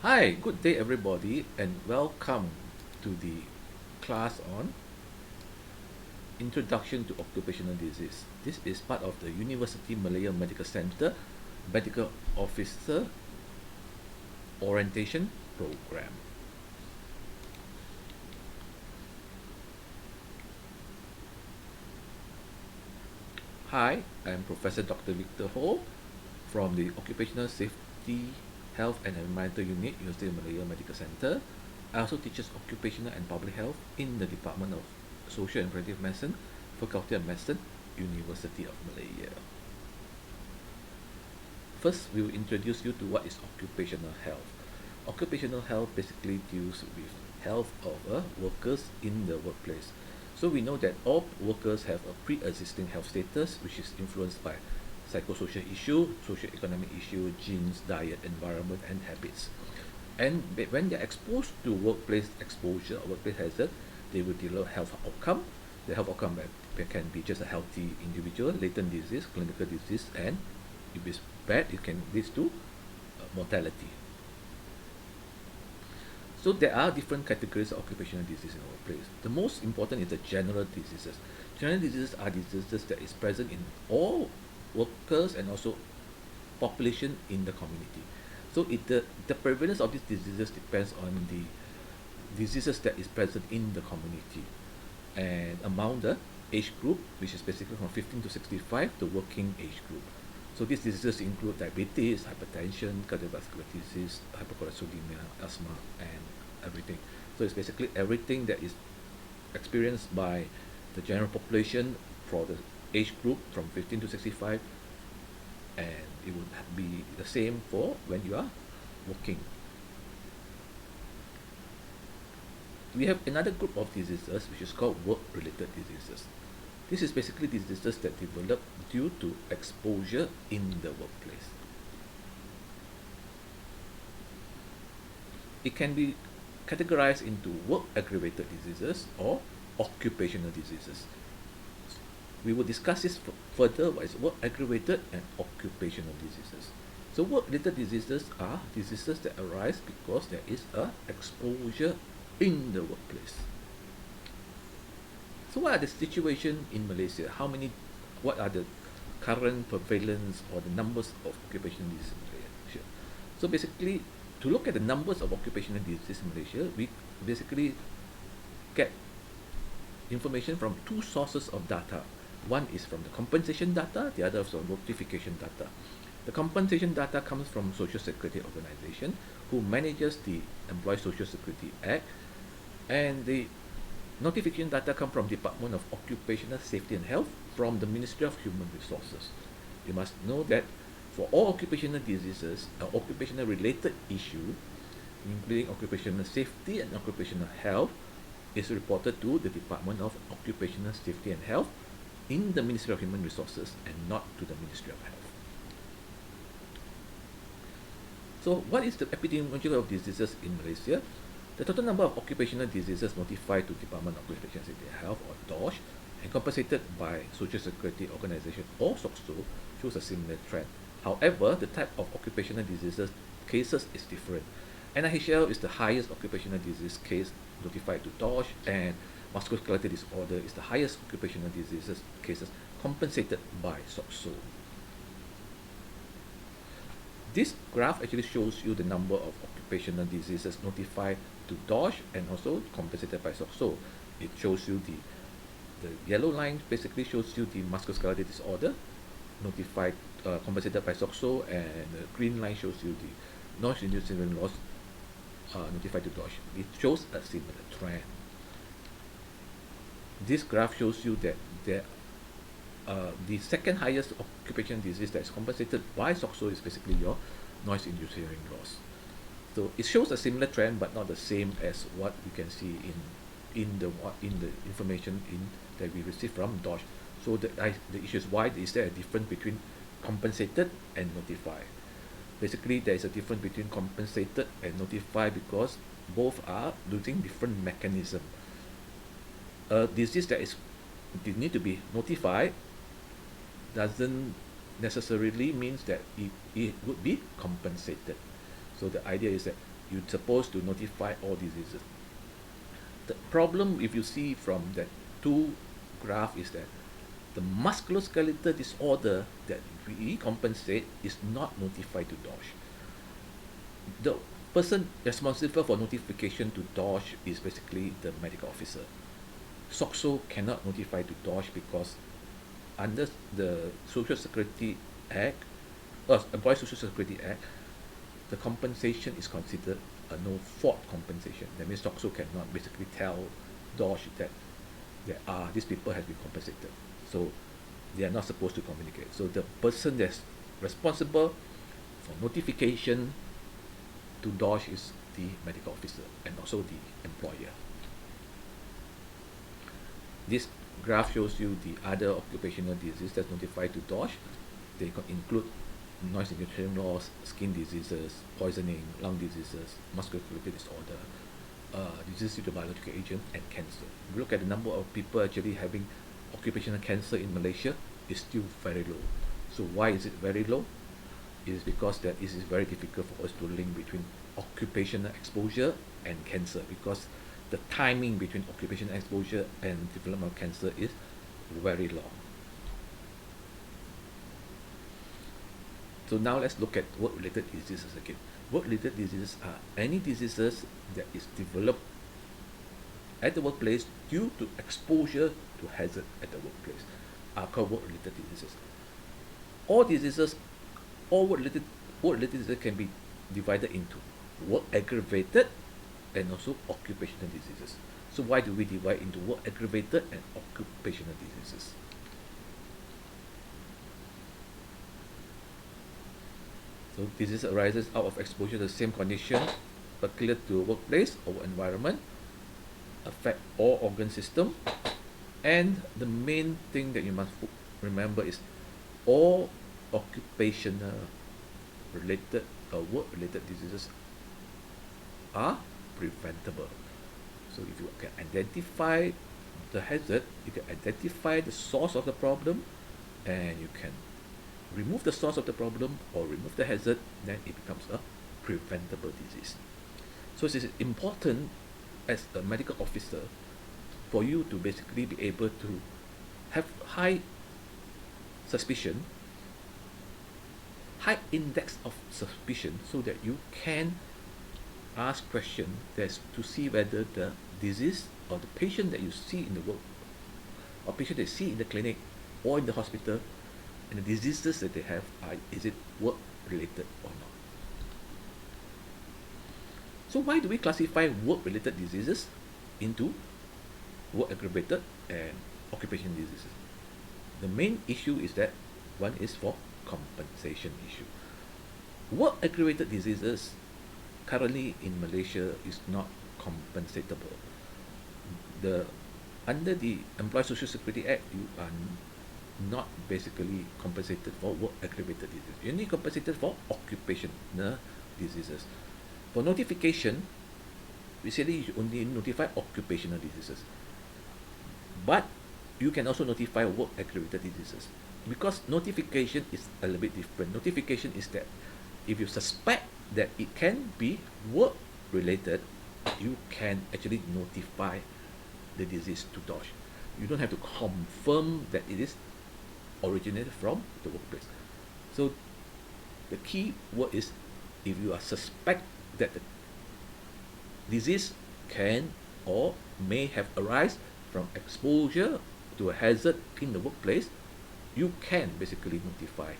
Hi, good day everybody, and welcome to the class on Introduction to Occupational Disease. This is part of the University Malaya Medical Center Medical Officer Orientation Program. Hi, I'm Professor Dr. Victor Ho from the Occupational Safety, Health and Environmental Unit, University of Malaya Medical Center. I also teaches Occupational and Public Health in the Department of Social and Preventive Medicine, Faculty of Medicine, University of Malaya. First, we will introduce you to what is occupational health. Occupational health basically deals with health of workers in the workplace. So we know that all workers have a pre-existing health status which is influenced by psychosocial issue, socio-economic issue, genes, diet, environment, and habits. And when they're exposed to workplace exposure or workplace hazard, they will develop health outcome. The health outcome can be just a healthy individual, latent disease, clinical disease, and if it's bad, it can lead to mortality. So there are different categories of occupational disease in our workplace. The most important is the general diseases. General diseases are diseases that is present in all workers and also population in the community. So the prevalence of these diseases depends on the diseases that is present in the community and among the age group, which is basically from 15 to 65, the working age group. So these diseases include diabetes, hypertension, cardiovascular disease, hypercholesterolemia, asthma, and everything. So it's basically everything that is experienced by the general population for the age group from 15 to 65, and it would be the same for when you are working. We have another group of diseases which is called work-related diseases. This is basically diseases that develop due to exposure in the workplace. It can be categorized into work-aggravated diseases or occupational diseases. We will discuss this further, what is work-aggravated and occupational diseases. So work-related diseases are diseases that arise because there is a exposure in the workplace. So what are the situation in Malaysia? What are the current prevalence or the numbers of occupational disease in Malaysia? So basically, to look at the numbers of occupational disease in Malaysia, we basically get information from two sources of data. One is from the compensation data, the other is from notification data. The compensation data comes from Social Security Organization, who manages the Employee Social Security Act, and the notification data come from Department of Occupational Safety and Health from the Ministry of Human Resources. You must know that for all occupational diseases, occupational related issue, including occupational safety and occupational health, is reported to the Department of Occupational Safety and Health in the Ministry of Human Resources and not to the Ministry of Health. So what is the epidemiology of diseases in Malaysia? The total number of occupational diseases notified to Department of Occupational Safety and Health or DOSH and compensated by Social Security Organization or SOCSO shows a similar trend. However, the type of occupational diseases cases is different. NIHL is the highest occupational disease case notified to DOSH, and musculoskeletal disorder is the highest occupational diseases cases compensated by SOCSO. This graph actually shows you the number of occupational diseases notified to DOSH and also compensated by SOCSO. It shows you the yellow line basically shows you the musculoskeletal disorder notified compensated by SOCSO, and the green line shows you the noise-induced hearing loss notified to DOSH. It shows a similar trend. This graph shows you that the second highest occupational disease that is compensated by SOCSO is basically your noise-induced hearing loss. So it shows a similar trend, but not the same as what we can see in the information that we receive from DOSH. So the issue is, why is there a difference between compensated and notified? Basically, there is a difference between compensated and notified because both are using different mechanism. A disease that need to be notified doesn't necessarily means that it would be compensated. So the idea is that you're supposed to notify all diseases. The problem, if you see from that two graph, is that the musculoskeletal disorder that we compensate is not notified to DOSH. The person responsible for notification to DOSH is basically the medical officer. SOCSO cannot notify to DOSH because under the Social Security Act, Employee Social Security Act, the compensation is considered a no-fault compensation. That means SOCSO cannot basically tell DOSH that these people have been compensated. So they are not supposed to communicate. So the person that's responsible for notification to DOSH is the medical officer and also the employer. This graph shows you the other occupational diseases that's notified to DOSH. They include noise inhalation loss, skin diseases, poisoning, lung diseases, musculoskeletal disorder, disease due to biological agent, and cancer. If you look at the number of people actually having occupational cancer in Malaysia, is still very low. So why is it very low? It is because that it is very difficult for us to link between occupational exposure and cancer, because the timing between occupational exposure and development of cancer is very long. So now let's look at work-related diseases again. Work-related diseases are any diseases that is developed at the workplace due to exposure to hazard at the workplace are called work-related diseases. All work-related diseases can be divided into work-aggravated and also occupational diseases. So why do we divide into work-aggravated and occupational diseases? So disease arises out of exposure to the same condition, peculiar to a workplace or environment, affect all organ system, and the main thing that you must remember is all occupational related or work-related diseases are preventable. So if you can identify the hazard, you can identify the source of the problem, and you can remove the source of the problem or remove the hazard, then it becomes a preventable disease. So it is important as a medical officer for you to basically be able to have high suspicion, high index of suspicion, so that you can ask questions to see whether the disease or the patient that you see in the work or patient that you see in the clinic or in the hospital, and the diseases that they have is it work related or not. So why do we classify work related diseases into work aggravated and occupational diseases? The main issue is that one is for compensation issue. Work aggravated diseases currently in Malaysia is not compensatable. Under the Employee Social Security Act, you are not basically compensated for work aggravated diseases. You're only compensated for occupational diseases. For notification, we say you only notify occupational diseases, but you can also notify work aggravated diseases, because notification is a little bit different. Notification is that if you suspect that it can be work related, you can actually notify the disease to DOSH. You don't have to confirm that it is originated from the workplace. So the key word is, if you are suspect that the disease can or may have arise from exposure to a hazard in the workplace, you can basically notify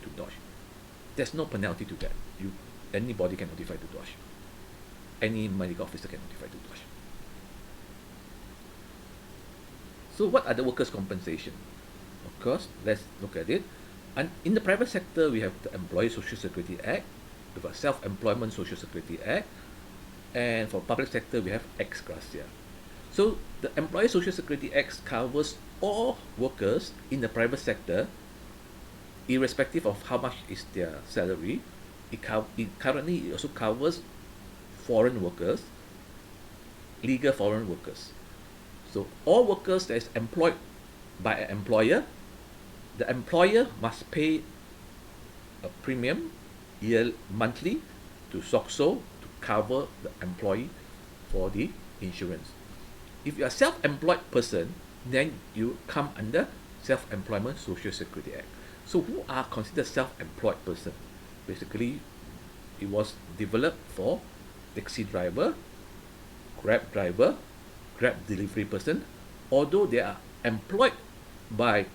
to DOSH. There's no penalty to that. Anybody can notify to DOSH. Any medical officer can notify to DOSH. So what are the workers' compensation? Of course, let's look at it. And in the private sector, we have the Employee Social Security Act, we have a Self-Employment Social Security Act, and for public sector, we have ex gratia. So the Employee Social Security Act covers all workers in the private sector, irrespective of how much is their salary. It currently also covers foreign workers, legal foreign workers. So all workers that is employed by an employer, the employer must pay a premium monthly to SOCSO to cover the employee for the insurance. If you are self-employed person, then you come under Self-Employment Social Security Act. So who are considered self-employed person? Basically, it was developed for taxi driver, Grab driver, Grab delivery person, although they are employed by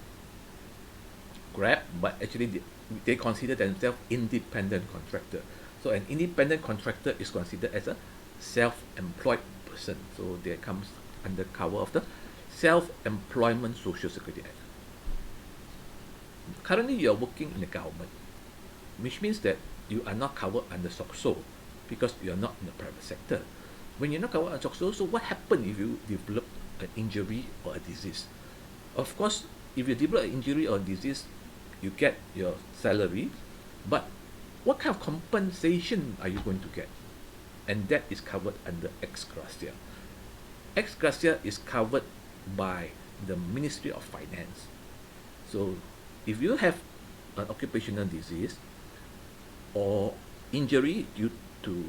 Grab, but actually they consider themselves independent contractor. So an independent contractor is considered as a self-employed person. So they comes under cover of the Self-Employment Social Security Act. Currently, you are working in the government, which means that you are not covered under SOCSO because you are not in the private sector. When you're not covered under SOCSO, so what happens if you develop an injury or a disease? Of course, if you develop an injury or disease, you get your salary, but what kind of compensation are you going to get? And that is covered under ex gratia. Ex gratia is covered by the Ministry of Finance. So if you have an occupational disease or injury due to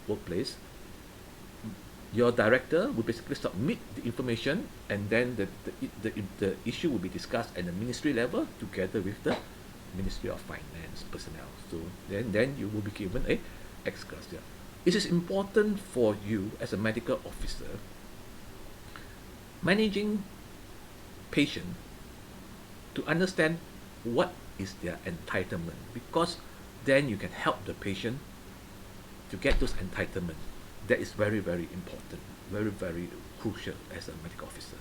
workplace, your director will basically submit the information, and then the issue will be discussed at the ministry level together with the Ministry of Finance personnel. So then you will be given a ex gratia. It is important for you as a medical officer managing patient to understand what is their entitlement, because then you can help the patient to get those entitlements. That is very, very important, very, very crucial as a medical officer.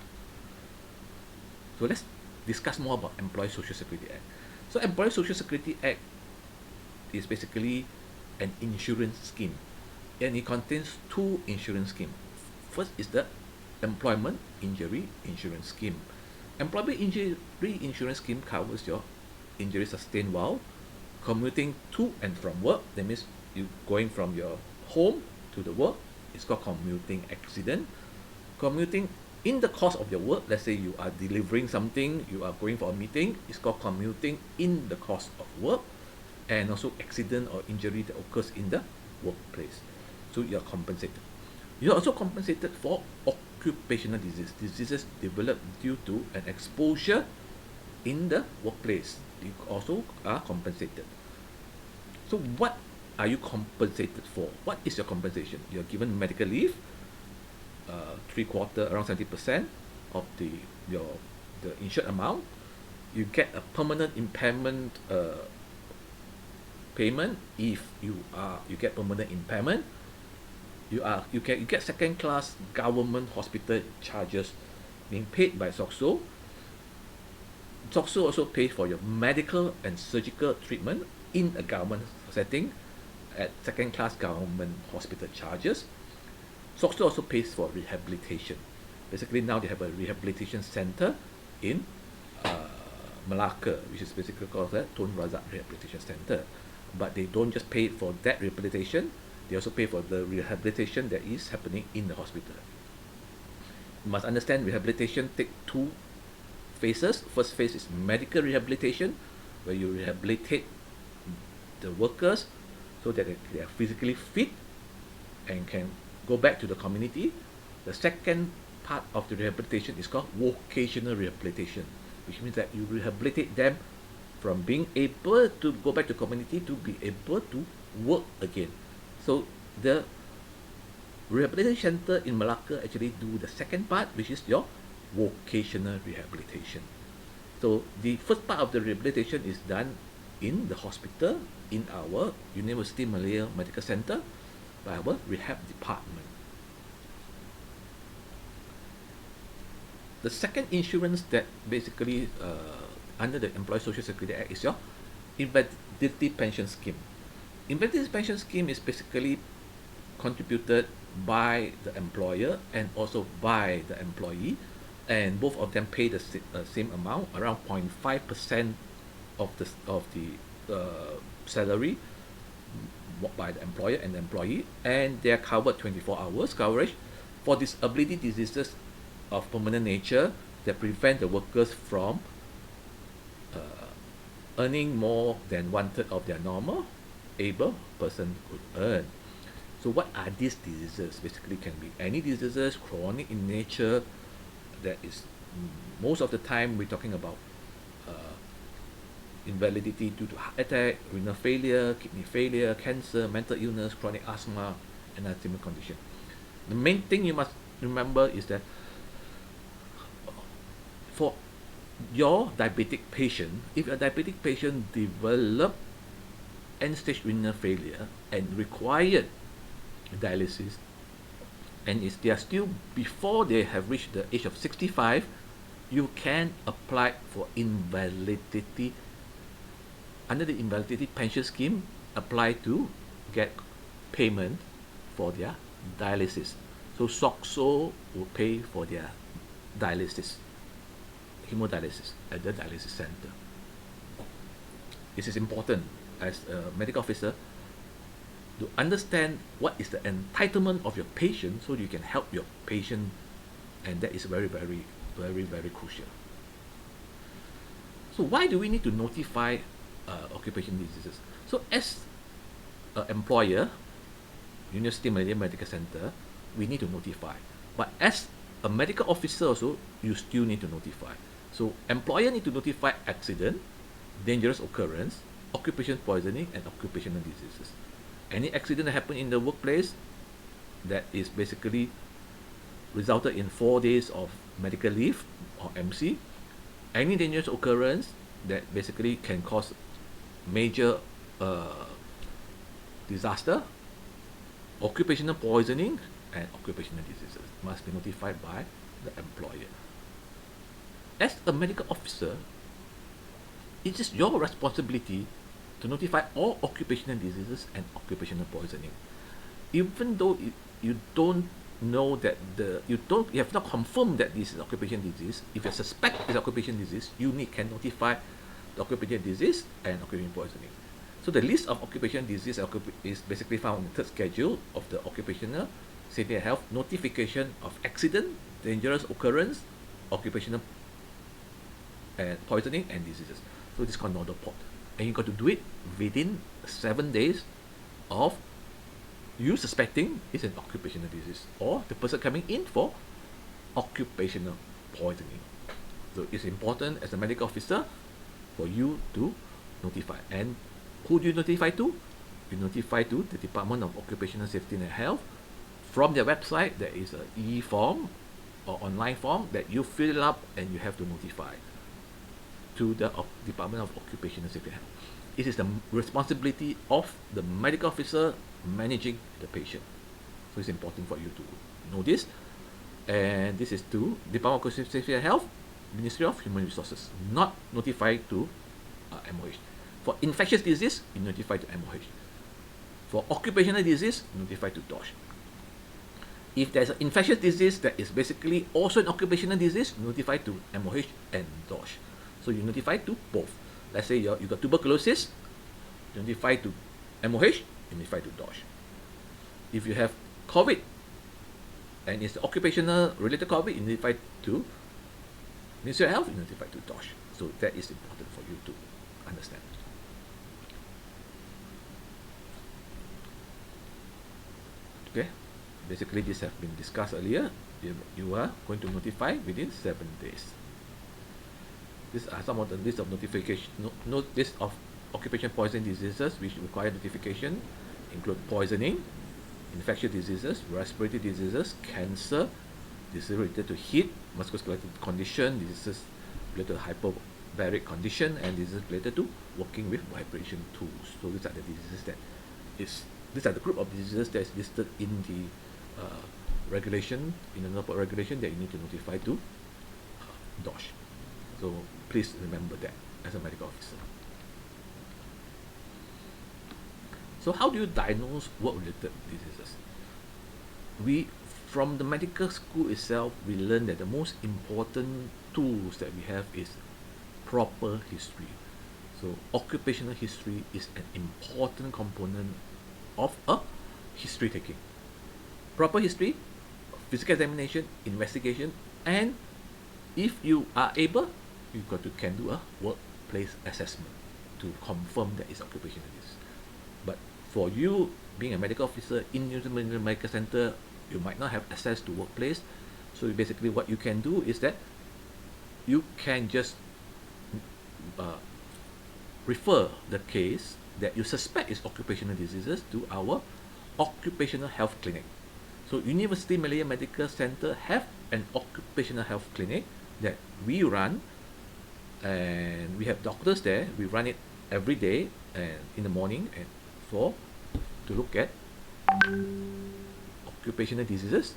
So let's discuss more about Employee Social Security Act. So Employee Social Security Act is basically an insurance scheme, and it contains two insurance schemes. First is the Employment Injury Insurance Scheme. Employment Injury Insurance Scheme covers your injury sustained while commuting to and from work. That means you going from your home to the work. It's called commuting accident. Commuting in the course of your work, let's say you are delivering something, you are going for a meeting, it's called commuting in the course of work. And also accident or injury that occurs in the workplace. So you are compensated. You are also compensated for occupational diseases developed due to an exposure in the workplace. You also are compensated. So what are you compensated for? What is your compensation? You are given medical leave, 3/4, around 70% of the insured amount. You get a permanent impairment payment if you get permanent impairment. You get second class government hospital charges being paid by SOCSO. SOCSO also pays for your medical and surgical treatment in a government setting at second class government hospital charges. SOCSO also pays for rehabilitation. Basically now they have a rehabilitation center in Malaya, which is basically called the Tun Razak Rehabilitation Center. But they don't just pay for that rehabilitation, they also pay for the rehabilitation that is happening in the hospital. You must understand rehabilitation take two phases. First phase is medical rehabilitation, where you rehabilitate the workers so that they are physically fit and can go back to the community. The second part of the rehabilitation is called vocational rehabilitation, which means that you rehabilitate them from being able to go back to community to be able to work again. So the rehabilitation center in Malacca actually do the second part, which is your vocational rehabilitation. So the first part of the rehabilitation is done in the hospital, in our University Malaya Medical Center, by our rehab department. The second insurance that basically under the Employee Social Security Act is your Invalidity Pension Scheme. Invalidity Pension Scheme is basically contributed by the employer and also by the employee, and both of them pay the same amount, around 0.5% of the salary by the employer and the employee, and they are covered 24 hours coverage for disability diseases of permanent nature that prevent the workers from earning more than 1/3 of their normal able person could earn. So what are these diseases? Basically can be any diseases, chronic in nature, that is most of the time we're talking about uh, invalidity due to heart attack, renal failure, kidney failure, cancer, mental illness, chronic asthma, and asthmatic condition. The main thing you must remember is that for your diabetic patient, if a diabetic patient develop end-stage renal failure and required dialysis, and if they are still before they have reached the age of 65, you can apply for invalidity under the invalidity pension scheme, apply to get payment for their dialysis. So SOXO will pay for their dialysis, hemodialysis at the dialysis center. This is important as a medical officer to understand what is the entitlement of your patient so you can help your patient, and that is very, very, very, very crucial. So why do we need to notify occupational diseases? So as an employer, University Malaysia Medical Center, we need to notify. But as a medical officer also, you still need to notify. So employer need to notify accident, dangerous occurrence, occupational poisoning, and occupational diseases. Any accident that happened in the workplace that is basically resulted in 4 days of medical leave or MC, any dangerous occurrence that basically can cause major disaster, occupational poisoning, and occupational diseases must be notified by the employer. As a medical officer, it is your responsibility to notify all occupational diseases and occupational poisoning. Even though you don't know that you have not confirmed that this is occupational disease, if you suspect it's occupational disease, you can notify the occupational disease and occupational poisoning. So the list of occupational disease is basically found in the third schedule of the Occupational Safety and Health notification of accident, dangerous occurrence, occupational and poisoning, and diseases. So this is called nodal port. And you got to do it within 7 days of you suspecting it's an occupational disease or the person coming in for occupational poisoning. So it's important as a medical officer for you to notify. And who do you notify to? You notify to the Department of Occupational Safety and Health. From their website, there is an e-form or online form that you fill up and you have to notify to the Department of Occupational Safety and Health. It is the responsibility of the medical officer managing the patient. So it's important for you to know this. And this is to Department of Occupational Safety and Health, Ministry of Human Resources, not notified to MOH. For infectious disease, you notify to MOH. For occupational disease, notify to DOSH. If there's an infectious disease that is basically also an occupational disease, notify to MOH and DOSH. So you notify to both. Let's say you got tuberculosis, notify to MOH, you notify to DOSH. If you have COVID and it's occupational related COVID, you notify to Ministry of Health, you notify to DOSH. So that is important for you to understand. Okay, basically this has been discussed earlier. You are going to notify within 7 days. These are some of the list of notification, list of occupational poisoning diseases which require notification, include poisoning, infectious diseases, respiratory diseases, cancer, diseases related to heat, musculoskeletal condition, diseases related to hyperbaric condition, and diseases related to working with vibration tools. So these are the diseases these are the group of diseases that is listed in the regulation, in the NOPOD regulation that you need to notify to DOSH. So please remember that as a medical officer. So how do you diagnose work-related diseases? From the medical school itself, we learn that the most important tools that we have is proper history. So occupational history is an important component of a history taking. Proper history, physical examination, investigation, and if you are able, you can do a workplace assessment to confirm that it's occupational disease. But for you being a medical officer in a medical center, you might not have access to workplace. So basically what you can do is that you can just uh, refer the case that you suspect is occupational diseases to our occupational health clinic. So University Malaya Medical Center have an occupational health clinic that we run, and we have doctors there. We run it every day and in the morning and to look at occupational diseases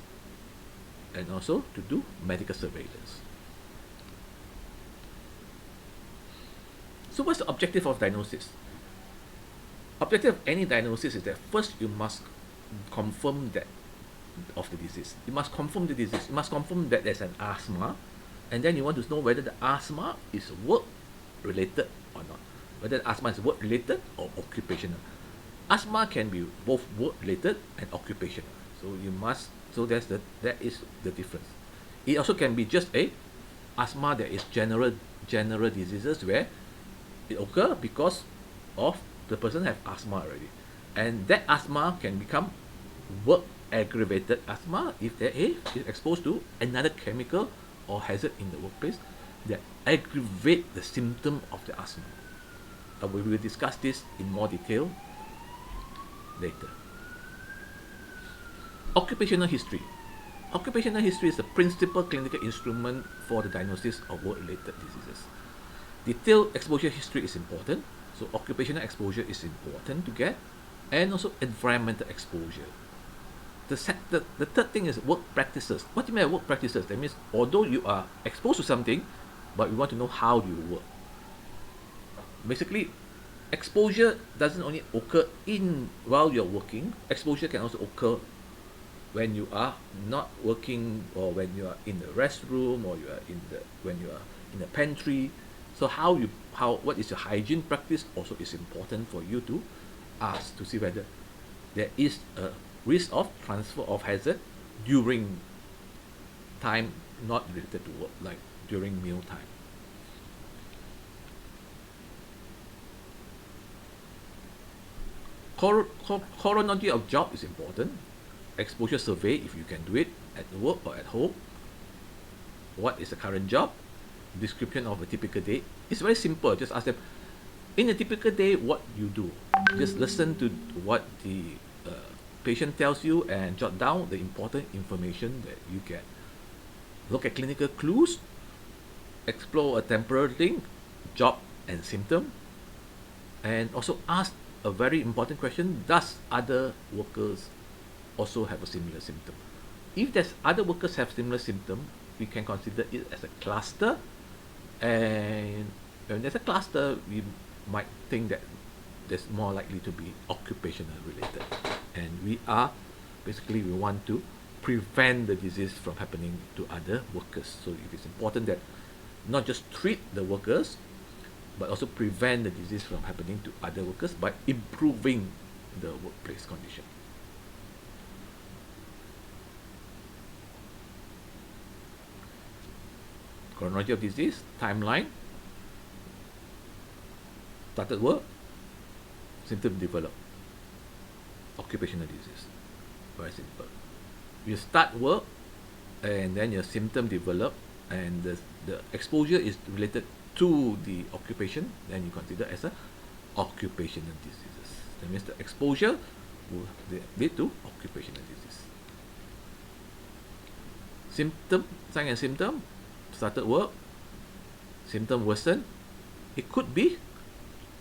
and also to do medical surveillance. So what's the objective of diagnosis? Objective of any diagnosis is that first you must confirm that of the disease. You must confirm the disease. You must confirm that there's an asthma, and then you want to know whether the asthma is work related or not. Whether the asthma is work related or occupational. Asthma can be both work related and occupational. So you must. So that is the difference. It also can be just a asthma that is general diseases where it occur because of the person have asthma already, and that asthma can become work aggravated asthma if they is exposed to another chemical or hazard in the workplace that aggravate the symptom of the asthma. We will discuss this in more detail later. Occupational history. Occupational history is the principal clinical instrument for the diagnosis of work-related diseases. Detailed exposure history is important, so occupational exposure is important to get, and also environmental exposure. The third thing is work practices. What do you mean by work practices? That means although you are exposed to something, but we want to know how you work. Basically, exposure doesn't only occur while you're working. Exposure can also occur when you are not working, or when you are in the restroom, or when you are in the pantry. So what is your hygiene practice also is important for you to ask to see whether there is a risk of transfer of hazard during time not related to work, like during meal time. Chronology of job is important. Exposure survey, if you can do it at work or at home. What is the current job? Description of a typical day. It's very simple. Just ask them, in a typical day, what you do. Just listen to what the patient tells you and jot down the important information that you get. Look at clinical clues. Explore a temporal link, job and symptom. And also ask a very important question: does other workers also have a similar symptom? If there's other workers have similar symptom, we can consider it as a cluster. And when there's a cluster, we might think that there's more likely to be occupational related. And we want to prevent the disease from happening to other workers. So it is important that not just treat the workers, but also prevent the disease from happening to other workers by improving the workplace condition. Chronology of disease, timeline, started work, symptom develop, occupational disease. Very simple. You start work, and then your symptom develop, and the exposure is related to the occupation, then you consider as a occupational diseases. That means the exposure will lead to occupational disease. Sign and symptom, started work, symptom worsen, it could be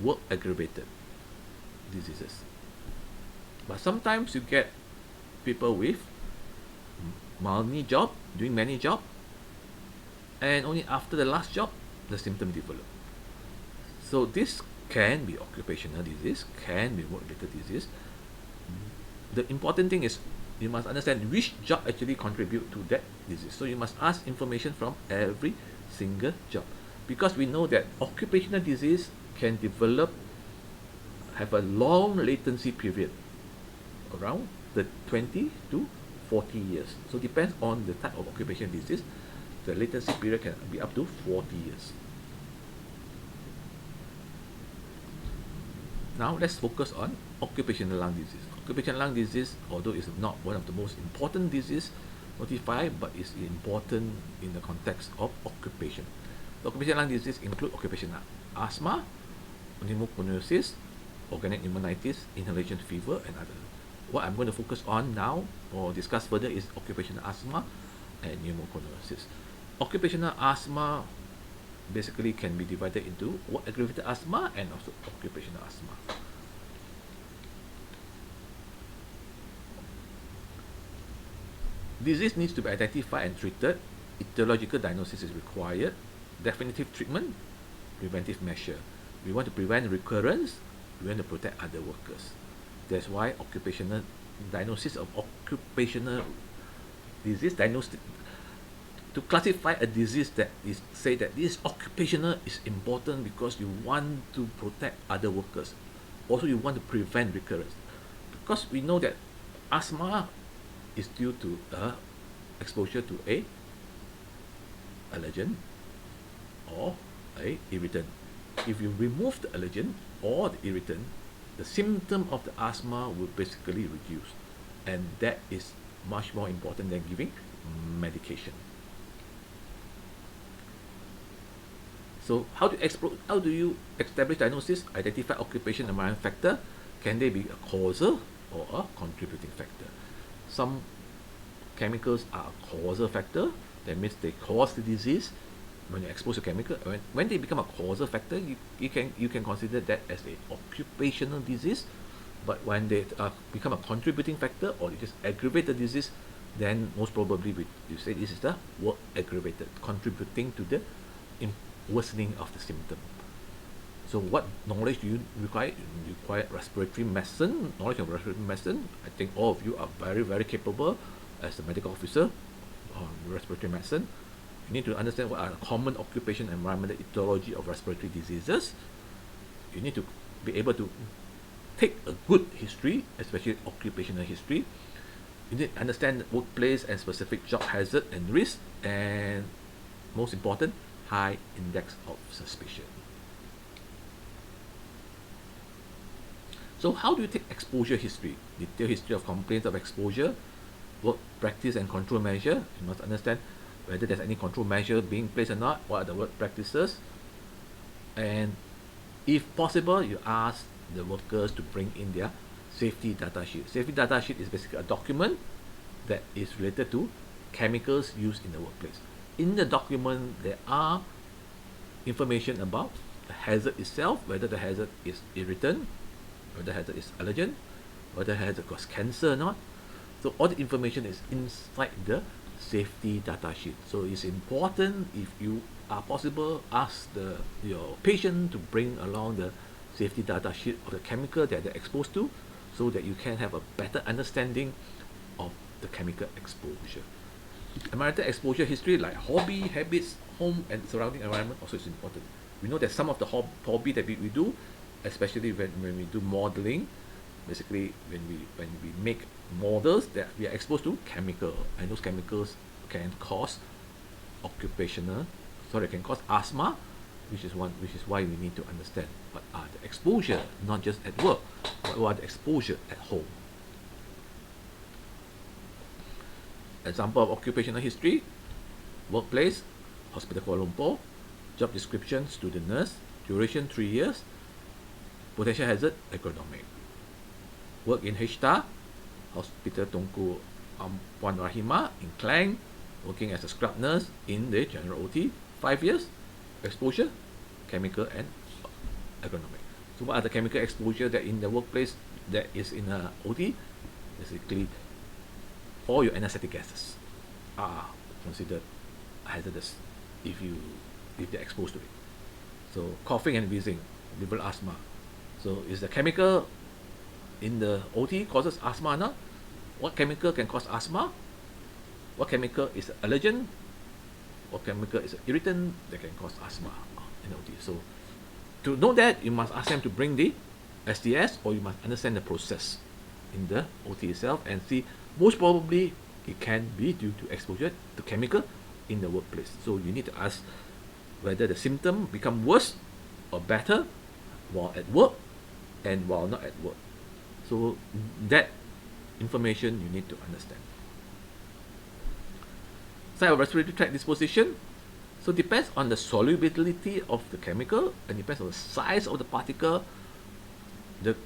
work aggravated diseases. But sometimes you get people with doing many job, and only after the last job the symptom develop. So this can be occupational disease, can be work-related disease. The important thing is you must understand which job actually contribute to that disease. So you must ask information from every single job, because we know that occupational disease can have a long latency period, around the 20 to 40 years. So depends on the type of occupational disease, the latency period can be up to 40 years. Now let's focus on occupational lung disease. Occupational lung disease, although it's not one of the most important disease notified, but is important in the context of occupation. The occupational lung disease include occupational asthma, pneumoconiosis, organic pneumonitis, inhalation fever, and others. What I'm going to focus on now or discuss further is occupational asthma and pneumoconiosis. Occupational asthma basically can be divided into work-aggravated asthma and also occupational asthma. Disease needs to be identified and treated. Etiological diagnosis is required. Definitive treatment, preventive measure. We want to prevent recurrence. We want to protect other workers. That's why occupational diagnosis of occupational disease diagnostic to classify a disease that is say that this occupational is important because you want to protect other workers. Also, you want to prevent recurrence because we know that asthma is due to exposure to a allergen or a irritant. If you remove the allergen or the irritant, the symptom of the asthma will basically reduce, and that is much more important than giving medication. So how do you establish diagnosis? Identify occupation environment factor. Can they be a causal or a contributing factor? Some chemicals are a causal factor. That means they cause the disease. When you expose a chemical, when they become a causal factor, you can consider that as a occupational disease. But when they become a contributing factor or they just aggravate the disease, then most probably you say this is the work aggravated, contributing to the worsening of the symptom. So what knowledge do you require? You require respiratory medicine, knowledge of respiratory medicine. I think all of you are very, very capable as a medical officer on respiratory medicine. You need to understand what are the common occupation environmental etiology of respiratory diseases. You need to be able to take a good history, especially occupational history. You need to understand the workplace and specific job hazard and risk, and most important, high index of suspicion. So how do you take exposure history? Detailed history of complaints of exposure, work practice and control measure. You must understand whether there's any control measure being placed or not, what are the work practices, and if possible, you ask the workers to bring in their safety data sheet. Safety data sheet is basically a document that is related to chemicals used in the workplace. In the document, there are information about the hazard itself, whether the hazard is irritant, whether the hazard is allergen, whether the hazard causes cancer or not. So all the information is inside the safety data sheet. So it's important, if you are possible, ask your patient to bring along the safety data sheet of the chemical that they're exposed to, so that you can have a better understanding of the chemical exposure. Environmental exposure history like hobby, habits, home and surrounding environment also is important. We know that some of the hobby that we do, especially when we do modeling, basically when we make models, that we are exposed to chemical, and those chemicals can cause can cause asthma, which is why we need to understand what are the exposure, not just at work, but what are the exposure at home. Example of occupational history: workplace, Hospital Kuala Lumpur, job description, student nurse, duration 3 years, potential hazard, agronomic. Work in HTA, Hospital Tunku Puan Rahimah in Klang, working as a scrub nurse in the general OT, 5 years, exposure, chemical and agronomic. So what are the chemical exposure that in the workplace that is in a OT? Basically, all your anesthetic gases are considered hazardous if they're exposed to it. So coughing and wheezing, liver asthma. So is the chemical in the OT causes asthma or not? What chemical can cause asthma? What chemical is an allergen? What chemical is an irritant that can cause asthma in OT? So to know that, you must ask them to bring the SDS, or you must understand the process in the OT itself and see. Most probably it can be due to exposure to chemical in the workplace. So you need to ask whether the symptom become worse or better while at work, and while not at work. So that information you need to understand. Site of respiratory tract disposition. So depends on the solubility of the chemical and depends on the size of the particle. The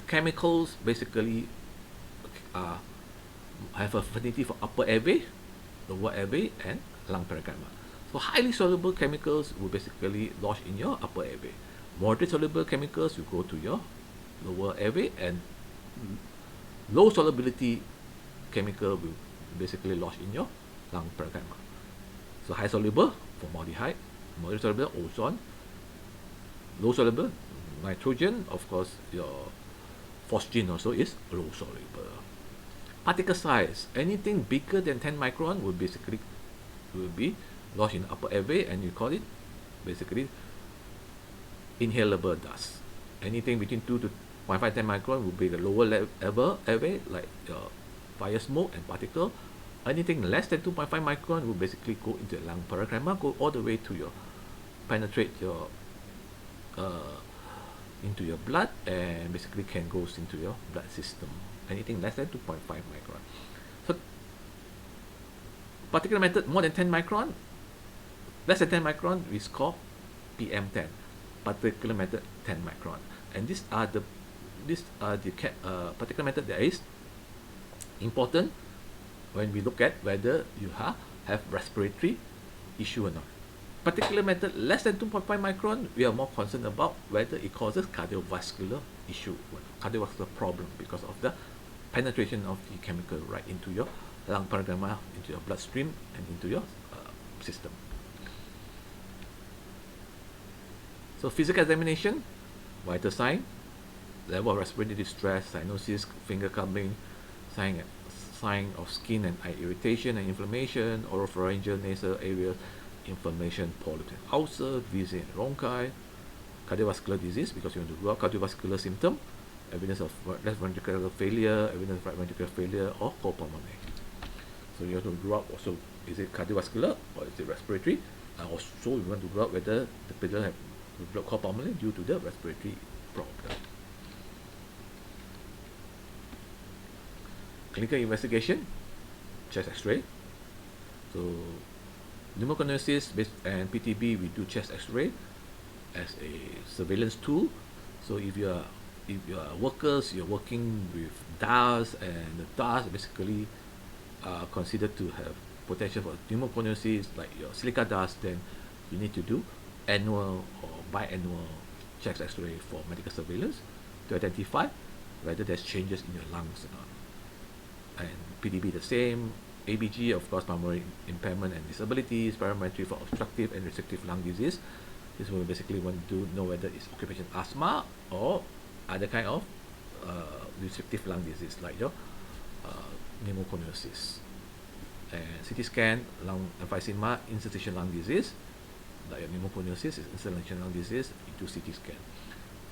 chemicals basically have affinity for upper airway, lower airway, and lung parenchyma. So highly soluble chemicals will basically lodge in your upper airway. Moderate soluble chemicals will go to your lower airway, and low solubility chemical will basically lodge in your lung parenchyma. So high soluble, formaldehyde; moderate soluble, ozone; low soluble, nitrogen. Of course, your phosgene also is low soluble. Particle size, anything bigger than 10 micron will be lodged in the upper airway, and you call it basically inhalable dust. Anything between 2 to 0.5 10 micron will be the lower level airway, like fire smoke and particle. Anything less than 2.5 micron will basically go into the lung parenchyma, go all the way to your penetrate your into your blood, and basically can go into your blood system. Anything less than 2.5 micron. So particular method more than 10 micron, less than 10 micron is called PM10. Particular method 10 micron, and these are the particular method that is important when we look at whether you have respiratory issue or not. Particular method less than 2.5 micron, we are more concerned about whether it causes cardiovascular issue, cardiovascular problem, because of the penetration of the chemical right into your lung parenchyma, into your bloodstream, and into your system. So physical examination, vital sign, level of respiratory distress, cyanosis, finger cupping, sign of skin and eye irritation and inflammation, oropharyngeal, nasal areas, inflammation, polyps and ulcer, wheezing and bronchi, cardiovascular disease, because you want to rule out cardiovascular symptom, evidence of left ventricular failure, evidence of right ventricular failure, or copulmonary. So you have to rule out also, is it cardiovascular or is it respiratory? And also you want to rule out whether the patient have copulmonary due to the respiratory problem. Clinical investigation, chest X-ray. So pneumoconiosis and PTB, we do chest X-ray as a surveillance tool. So if you are workers, you're working with dust, and the dust basically are considered to have potential for pneumoconiosis, like your silica dust, then you need to do annual or biannual chest X-ray for medical surveillance to identify whether there's changes in your lungs or not. And PDB the same. ABG, of course, pulmonary impairment and disabilities, spirometry for obstructive and restrictive lung disease. This will basically want to know whether it's occupational asthma or other kind of restrictive lung disease, like your pneumoconiosis. And CT scan, lung emphysema, interstitial lung disease, like your pneumoconiosis is interstitial lung disease, you do CT scan.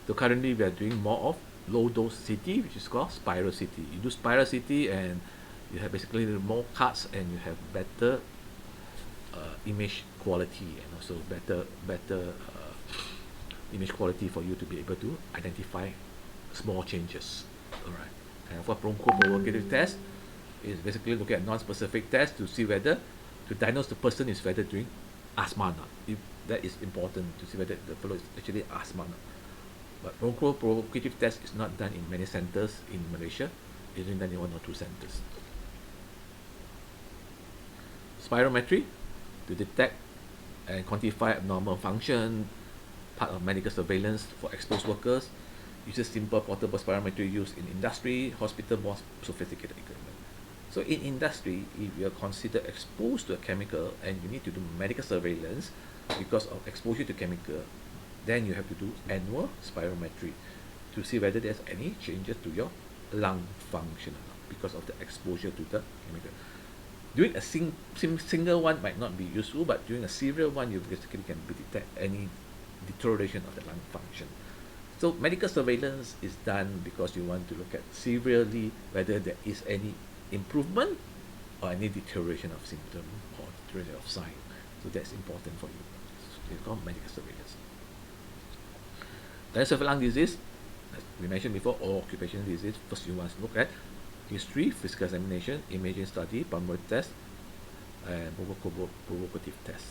So currently we are doing more of low dose CT, which is called spiral CT. You do spiral CT and you have basically more cuts, and you have better image quality, and also better image quality for you to be able to identify small changes. All right. And for bronchoprovocative test is basically looking at non-specific tests to see whether to diagnose the person is whether doing asthma or not. If that is important to see whether the fellow is actually asthma or not. But bronchoprovocative test is not done in many centers in Malaysia. It's done in 1 or 2 centers. Spirometry to detect and quantify abnormal function, part of medical surveillance for exposed workers. Uses simple portable spirometry used in industry, hospital, more sophisticated equipment. So in industry, if you are considered exposed to a chemical and you need to do medical surveillance because of exposure to chemical, then you have to do annual spirometry to see whether there's any changes to your lung function or not because of the exposure to the chemical. Doing a single one might not be useful, but doing a serial one, you basically can detect any deterioration of the lung function. So medical surveillance is done because you want to look at serially whether there is any improvement or any deterioration of symptom or deterioration of sign. So that's important for you. It's called medical surveillance. Diagnosis of lung disease, we mentioned before, all occupational disease, first you must look at history, physical examination, imaging study, pulmonary test, and provocative test.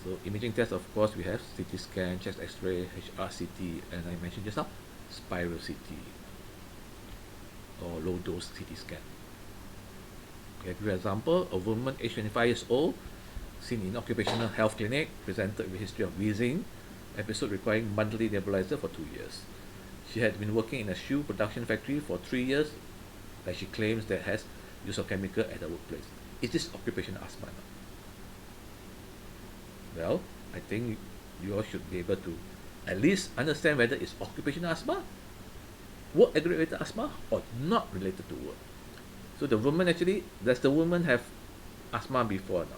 So imaging test, of course, we have CT scan, chest X-ray, HRCT, and I mentioned just now, spiral CT or low dose CT scan. Okay, for example, a woman aged 25 years old, seen in occupational health clinic, presented with history of wheezing, episode requiring monthly nebulizer for 2 years. She had been working in a shoe production factory for 3 years, that she claims that has use of chemical at her workplace. Is this occupational asthma? Well, I think you all should be able to at least understand whether it's occupational asthma, work aggravated asthma, or not related to work. So the woman actually, does the woman have asthma before now?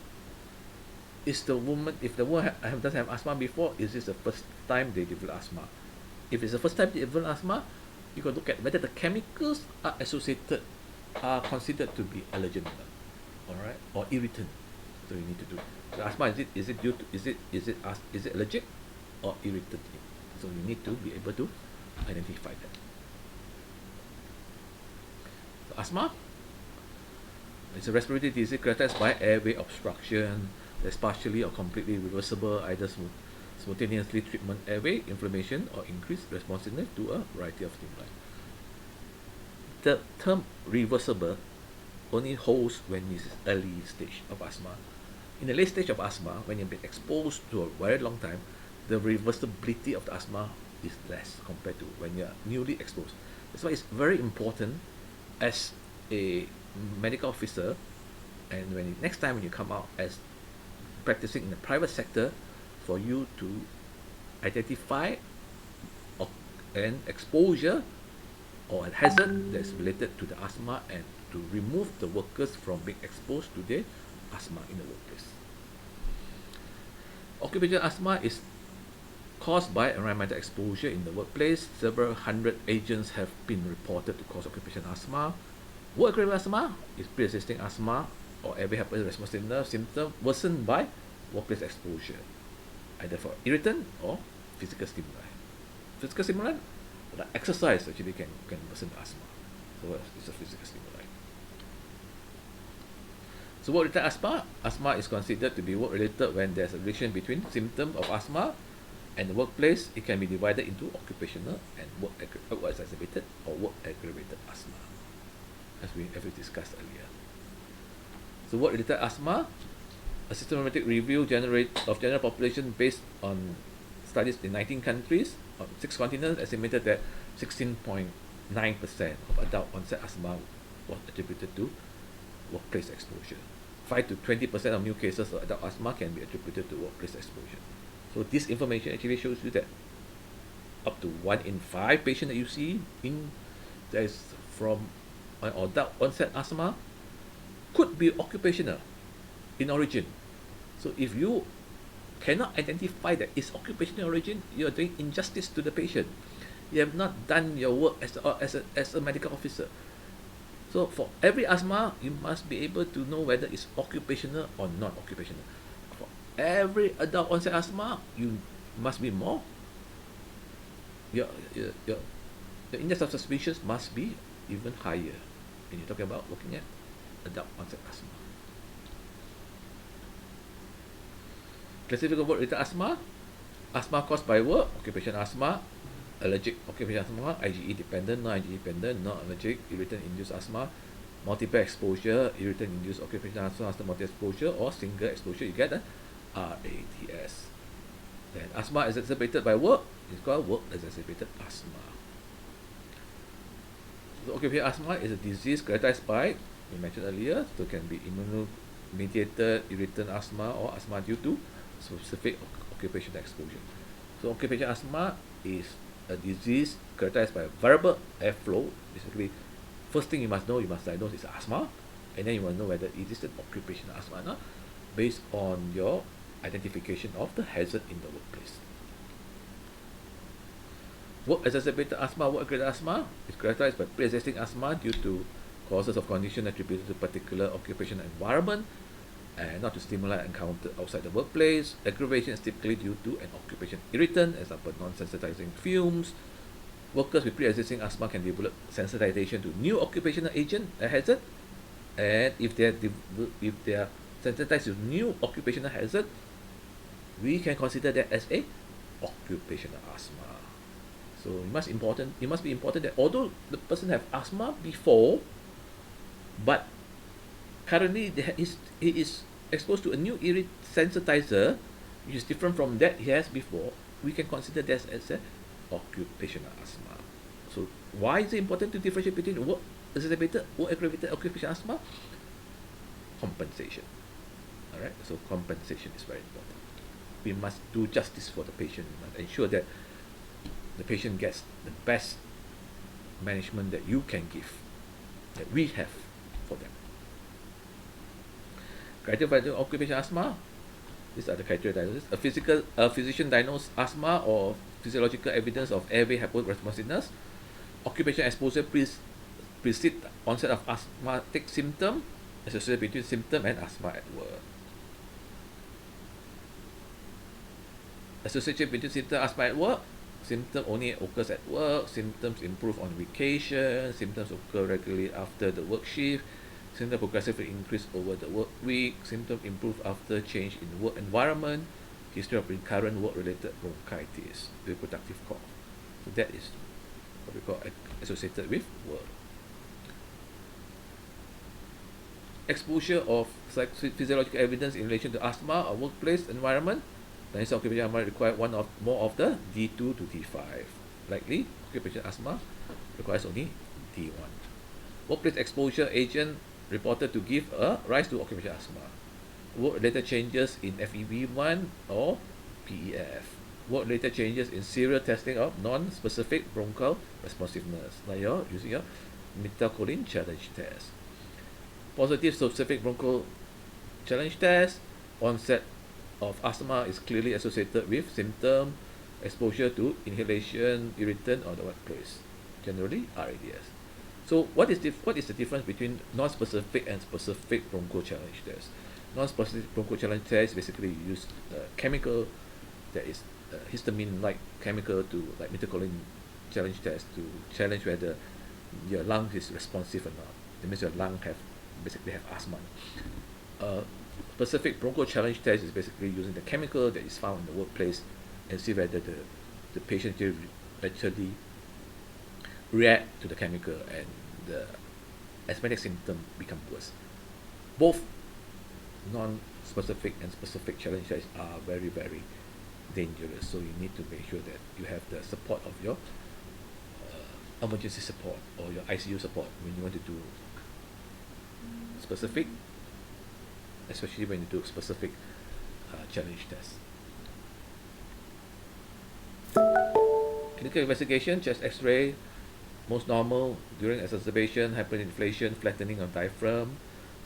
Is the woman, if the woman doesn't have asthma before, is this the first time they develop asthma? If it's the first time they develop asthma, you can look at whether the chemicals are associated, are considered to be allergen, all right, or irritant. So you need to do. The asthma, is it due to, is it allergic or irritant? So you need to be able to identify that. So asthma, it's a respiratory disease characterized by airway obstruction that's partially or completely reversible, either spontaneously treatment airway inflammation or increased responsiveness to a variety of stimuli. The term reversible only holds when it's early stage of asthma. In the late stage of asthma, when you've been exposed to a very long time, the reversibility of the asthma is less compared to when you're newly exposed. That's why it's very important as a medical officer, and next time when you come out as practicing in the private sector, for you to identify an exposure or a hazard that's related to the asthma and to remove the workers from being exposed to the asthma in the workplace. Occupational asthma is caused by environmental exposure in the workplace. Several hundred agents have been reported to cause occupational asthma. Work-related asthma is pre-existing asthma or airway hyperresponsive nerve symptom worsened by workplace exposure, either for irritant or physical stimuli. Physical stimuli, like exercise, actually can worsen asthma. So it's a physical stimuli. So work-related asthma, asthma is considered to be work-related when there's a relation between symptom of asthma and the workplace. It can be divided into occupational and work exacerbated or work aggravated asthma, as we discussed earlier. So work-related asthma, a systematic review of general population based on studies in 19 countries on 6 continents estimated that 16.9% of adult onset asthma was attributed to workplace exposure. 5 to 20% of new cases of adult asthma can be attributed to workplace exposure. So this information actually shows you that up to 1 in 5 patients that you see that is from an adult onset asthma could be occupational in origin. So if you cannot identify that it's occupational origin, you are doing injustice to the patient. You have not done your work as a medical officer. So for every asthma, you must be able to know whether it's occupational or non-occupational. For every adult onset asthma, you must be more. Your index of suspicion must be even higher when you're talking about looking at adult onset asthma. Classification of work-related asthma: asthma caused by work, occupational asthma; allergic occupational asthma, IgE dependent, non-IgE dependent, non-allergic, irritant-induced asthma; multiple exposure, irritant-induced occupational asthma after multi-exposure, or single exposure, you get the RATS. Then asthma exacerbated by work is called work-exacerbated asthma. So occupational asthma is a disease characterized by, we mentioned earlier, so it can be immunomediated irritant asthma or asthma due to specific occupational exposure. So occupational asthma is a disease characterized by variable airflow. Basically, first thing you must know, you must diagnose is asthma, and then you must know whether it is an occupational asthma or not, based on your identification of the hazard in the workplace. Work-exacerbated asthma, work-related asthma is characterized by pre-existing asthma due to causes of condition attributed to particular occupational environment and not to stimuli encountered outside the workplace. Aggravation is typically due to an occupation irritant, example non-sensitizing fumes, Workers with pre-existing asthma can develop sensitization to new occupational agent hazard, and if they are sensitized to new occupational hazard, we can consider that as a occupational asthma. So it must be important that although the person have asthma before, but currently he is exposed to a new sensitizer, which is different from that he has before, we can consider that as a occupational asthma. So why is it important to differentiate between work exacerbated, work aggravated occupational asthma? Compensation. All right. So compensation is very important. We must do justice for the patient. We must ensure that the patient gets the best management that you can give, that we have for them. Criteria for occupational asthma. These are the criteria diagnosis. A physician diagnosed asthma or physiological evidence of airway hyporesponsiveness. Occupational exposure precede onset of asthmatic symptom, associated between symptom and asthma at work. Association between symptom asthma at work. Symptom only occurs at work. Symptoms improve on vacation. Symptoms occur regularly after the work shift. Symptoms progressively increase over the work week. Symptoms improve after change in work environment. History of recurrent work-related bronchitis, reproductive cough. So that is what we call associated with work. Exposure of physiological evidence in relation to asthma or workplace environment. The occupational asthma require one of more of the D2 to D5. Likely, occupational asthma requires only D1. Workplace exposure agent reported to give a rise to occupational asthma. Work-related changes in FEV1 or PEF. Work-related changes in serial testing of non-specific bronchial responsiveness, like using your methacholine challenge test. Positive specific bronchial challenge test. Onset of asthma is clearly associated with symptom, exposure to inhalation, irritant, or the workplace. Generally, RADS. So what is the difference between non-specific and specific bronchial challenge test? Non-specific bronchial challenge test basically use chemical that is histamine-like chemical to like methacholine challenge test to challenge whether your lung is responsive or not. That means your lung basically have asthma. Specific bronchial challenge test is basically using the chemical that is found in the workplace and see whether the patient actually react to the chemical and the asthmatic symptom become worse. Both non-specific and specific challenge tests are very, very dangerous. So you need to make sure that you have the support of your emergency support or your ICU support when you want to do specific, especially when you do specific challenge tests. Clinical investigation, chest X-ray, most normal during exacerbation, hyperinflation, flattening of diaphragm.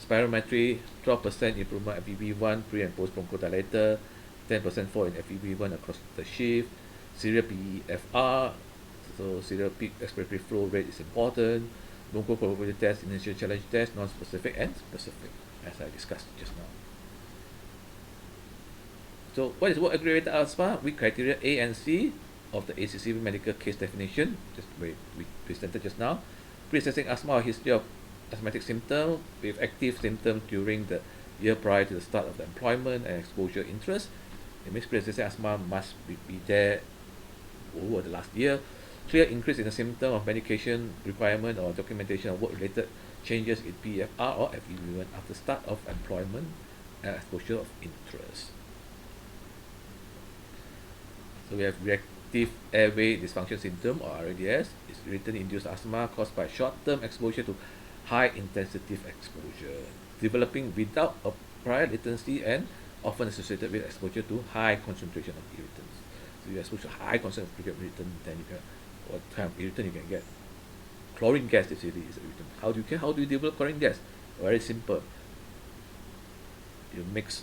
Spirometry, 12% improvement in FEV1 pre and post bronchodilator, 10% fall in FEV1 across the shift. Serial PEFR, so serial peak expiratory flow rate is important. Broncho probability test, initial challenge test, non-specific and specific, as I discussed just now. So what is work aggravated asthma? With criteria A and C of the ACC medical case definition, just we presented just now. Pre-existing asthma or history of asthmatic symptom with active symptoms during the year prior to the start of the employment and exposure interest. It means pre-existing asthma must be there over the last year. Clear increase in the symptom of medication requirement or documentation of work-related changes in PFR or FEV1 after start of employment and exposure of interest. So we have reactive airway dysfunction syndrome or RADS. It's irritant-induced asthma caused by short-term exposure to high-intensity exposure, developing without a prior latency and often associated with exposure to high concentration of irritants. So you expose to high concentration of irritant, then you can, what kind of irritant you can get? Chlorine gas is really is irritant. How do you develop chlorine gas? Very simple. You mix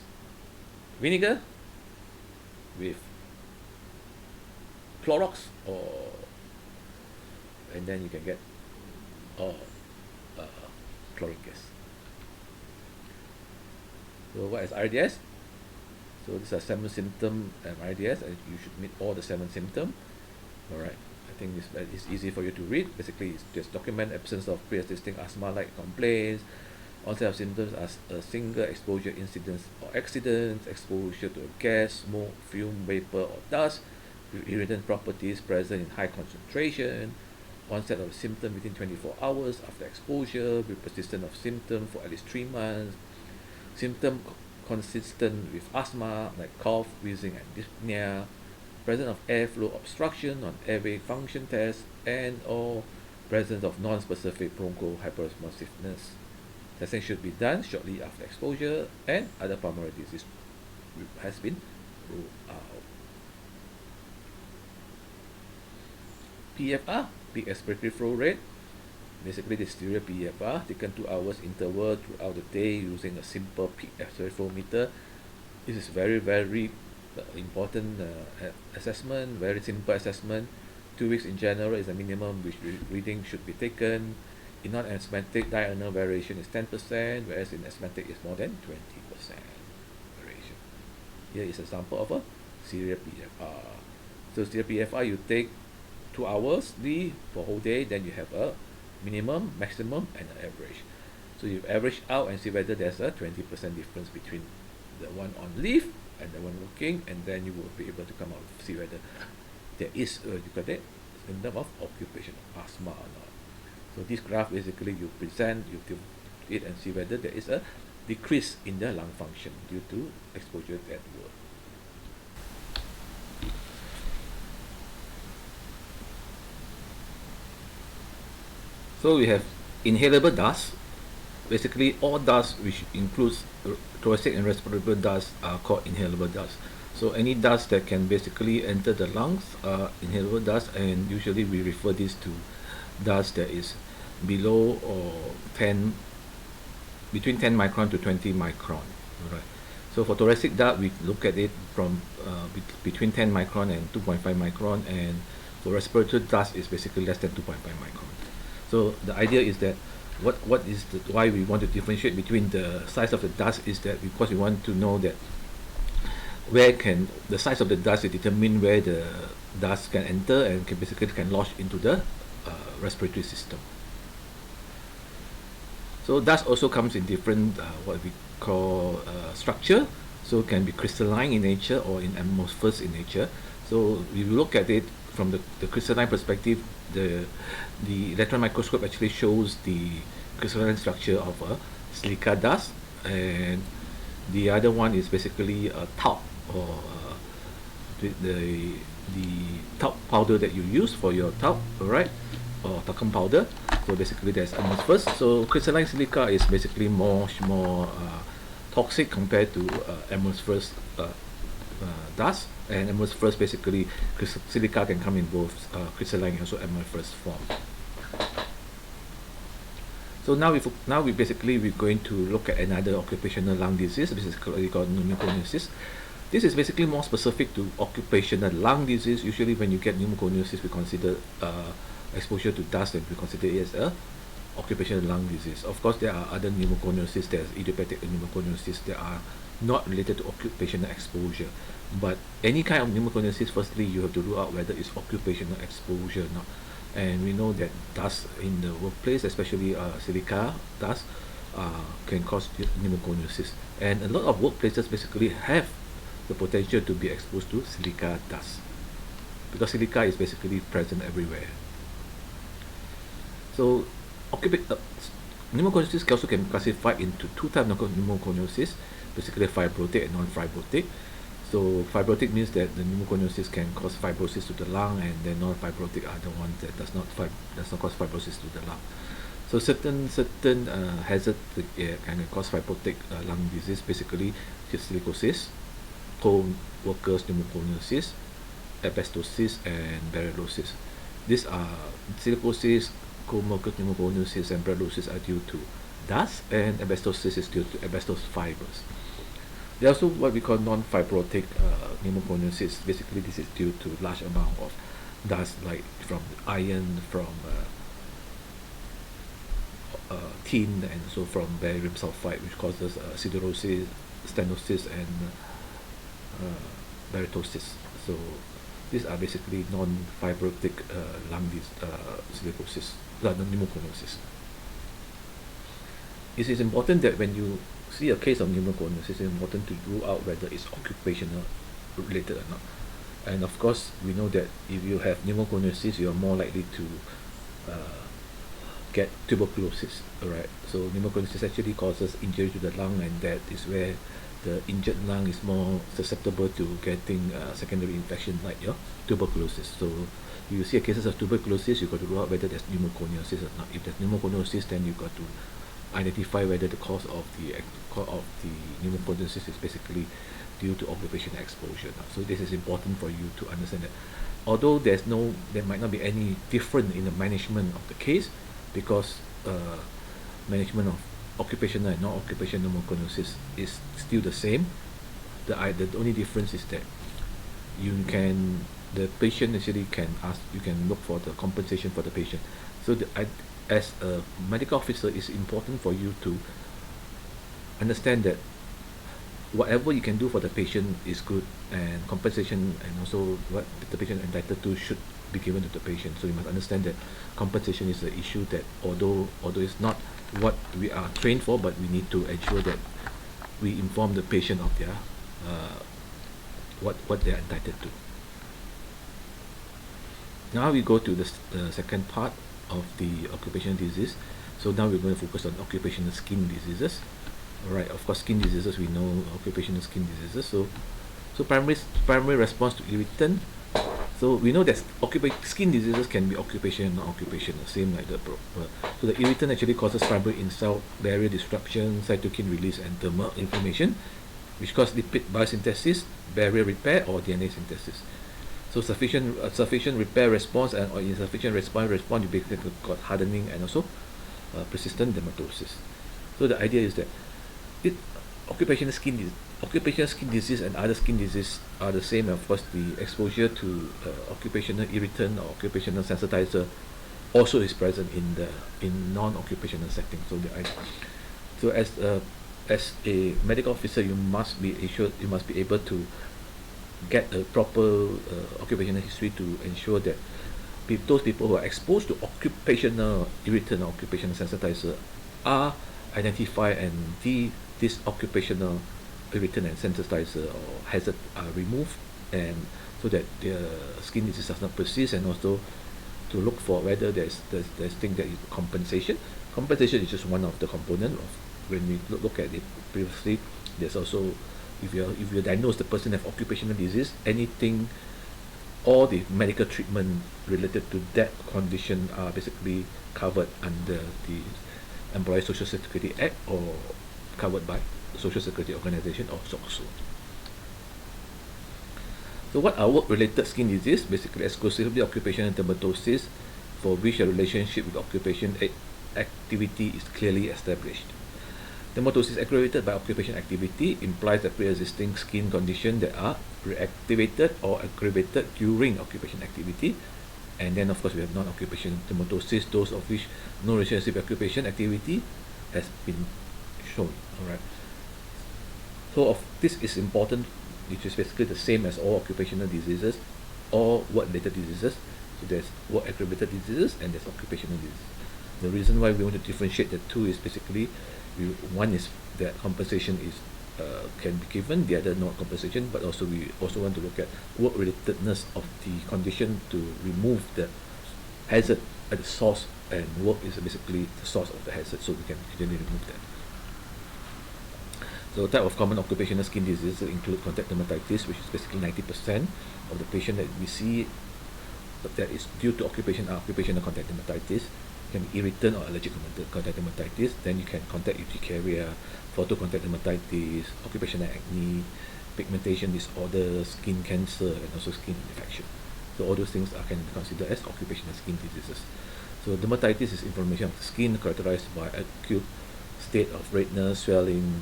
vinegar with Clorox and then you can get chlorine gas. So what is RDS? So these are 7 symptoms RDS, and you should meet all the 7 symptoms. Alright. I think it's easy for you to read. Basically, it's just document absence of pre-existing asthma-like complaints, onset of symptoms as a single exposure incidents or accidents, exposure to a gas, smoke, fume, vapor, or dust, with irritant properties present in high concentration, onset of symptom within 24 hours after exposure, with persistence of symptom for at least 3 months, symptom consistent with asthma like cough, wheezing, and dyspnea, presence of airflow obstruction on airway function test, and or presence of non-specific bronchohyperresponsiveness. Testing should be done shortly after exposure, and other pulmonary disease has been ruled out. PFR, peak expiratory flow rate. Basically, the stereo PFR taken 2 hours interval throughout the day using a simple peak expiratory flow meter. This is very important assessment, very simple assessment. 2 weeks in general is the minimum which reading should be taken. In non-asthmatic, diurnal variation is 10%, whereas in asthmatic is more than 20% variation. Here is an example of a serial PFR. So serial PFR, you take 2 hours for whole day, then you have a minimum, maximum, and an average. So you average out and see whether there's a 20% difference between the one on leave and the one working, and then you will be able to come out and see whether there is a symptom of occupational asthma or not. So this graph basically you present, you do it and see whether there is a decrease in the lung function due to exposure at work. So we have inhalable dust. Basically, all dust which includes thoracic and respiratory dust are called inhalable dust. So any dust that can basically enter the lungs are inhalable dust, and usually we refer this to dust that is below or between 10 micron to 20 micron. Right. So for thoracic dust, we look at it from between 10 micron and 2.5 micron, and for respiratory dust is basically less than 2.5 micron. So the idea is that why we want to differentiate between the size of the dust is that because we want to know that the size of the dust will determine where the dust can enter and can lodge into the respiratory system. So dust also comes in different what we call structure. So it can be crystalline in nature or in amorphous in nature. So if you look at it from the crystalline perspective, the electron microscope actually shows the crystalline structure of a silica dust, and the other one is basically a talc or the talc powder that you use for your talc, alright, or talcum powder. So basically there's amorphous. So crystalline silica is basically more toxic compared to amorphous dust, and amorphous basically silica can come in both crystalline and also amorphous form. So now we're going to look at another occupational lung disease, basically called pneumoconiosis. This is basically more specific to occupational lung disease. Usually when you get pneumoconiosis, we consider exposure to dust, and we consider it as a occupational lung disease. Of course, there are other pneumoconiosis. There's idiopathic pneumoconiosis that are not related to occupational exposure. But any kind of pneumoconiosis, firstly, you have to rule out whether it's occupational exposure or not. And we know that dust in the workplace, especially silica dust, can cause pneumoconiosis. And a lot of workplaces basically have the potential to be exposed to silica dust, because silica is basically present everywhere. So pneumoconiosis also can be classified into two types of pneumoconiosis, basically fibrotic and non-fibrotic. So fibrotic means that the pneumoconiosis can cause fibrosis to the lung, and then non-fibrotic are the ones that does not cause fibrosis to the lung. So certain hazards can cause fibrotic lung disease, basically silicosis, co-workers pneumoconiosis, asbestosis, and berylosis. These are silicosis, co-workers pneumoconiosis, and berylosis are due to dust, and asbestosis is due to asbestos fibers. There are also what we call non-fibrotic pneumoconiosis. Basically, this is due to large amount of dust, like from iron, from tin, and also from barium sulfide, which causes siderosis, stenosis, and barytosis. So These are basically non-fibrotic lung silicosis, pneumoconiosis. It is important that when you see a case of pneumoconiosis, it's important to rule out whether it's occupational related or not. And of course, we know that if you have pneumoconiosis, you are more likely to get tuberculosis. Alright, so pneumoconiosis actually causes injury to the lung, and that is where the injured lung is more susceptible to getting secondary infection like your tuberculosis. So if you see cases of tuberculosis, you've got to rule out whether there's pneumoconiosis or not. If there's pneumoconiosis, then you've got to identify whether the cause of the pneumoconiosis is basically due to occupational exposure. So this is important for you to understand that although there might not be any difference in the management of the case, because management of occupational and non-occupational pneumoconiosis is still the same. The only difference is that the patient actually you can look for the compensation for the patient. So as a medical officer, it's important for you to understand that whatever you can do for the patient is good, and compensation and also what the patient is entitled to should be given to the patient. So you must understand that compensation is an issue that although it's not what we are trained for, but we need to ensure that we inform the patient of their what they are entitled to. Now we go to the second part of the occupational disease. So now we're going to focus on occupational skin diseases. Alright, of course, skin diseases, we know occupational skin diseases. So primary response to irritant. So we know that skin diseases can be occupational and non-occupational, same like the so the irritant actually causes primary insult barrier disruption, cytokine release, and thermal inflammation, which cause lipid biosynthesis, barrier repair, or DNA synthesis. So sufficient repair response or insufficient response, you basically got hardening and also persistent dermatosis. So the idea is that occupational skin disease and other skin disease are the same. Of course, the exposure to occupational irritant or occupational sensitizer also is present in non-occupational setting. So as a medical officer, you must be able to get a proper occupational history to ensure that those people who are exposed to occupational irritant or occupational sensitizer are identified, and this occupational irritant and sensitizer or hazard are removed, and so that the skin disease does not persist, and also to look for whether there's thing that is compensation. Compensation is just one of the component of when we look at it previously. There's also, if you diagnose the person have occupational disease, all the medical treatment related to that condition are basically covered under the Employee Social Security Act or covered by the Social Security Organization or SOCSO. So what are work-related skin disease? Basically exclusively occupational dermatosis for which a relationship with occupation activity is clearly established. Dermatosis aggravated by occupational activity implies a pre-existing skin condition that are reactivated or aggravated during occupation activity. And then of course we have non-occupational dermatosis, those of which no relationship with occupation activity has been shown. Alright. So this is important, which is basically the same as all occupational diseases or work-related diseases. So there's work-aggravated diseases and there's occupational diseases. The reason why we want to differentiate the two is basically one is that compensation is can be given, the other not compensation, but also we also want to look at work-relatedness of the condition to remove the hazard at the source, and work is basically the source of the hazard, so we can easily remove that. So type of common occupational skin diseases include contact dermatitis, which is basically 90% of the patient that we see that is due to occupational contact dermatitis. Can be irritant or allergic contact dermatitis. Then you can contact urticaria, photocontact dermatitis, occupational acne, pigmentation disorder, skin cancer, and also skin infection. So all those things can be considered as occupational skin diseases. So dermatitis is inflammation of the skin characterized by acute state of redness, swelling,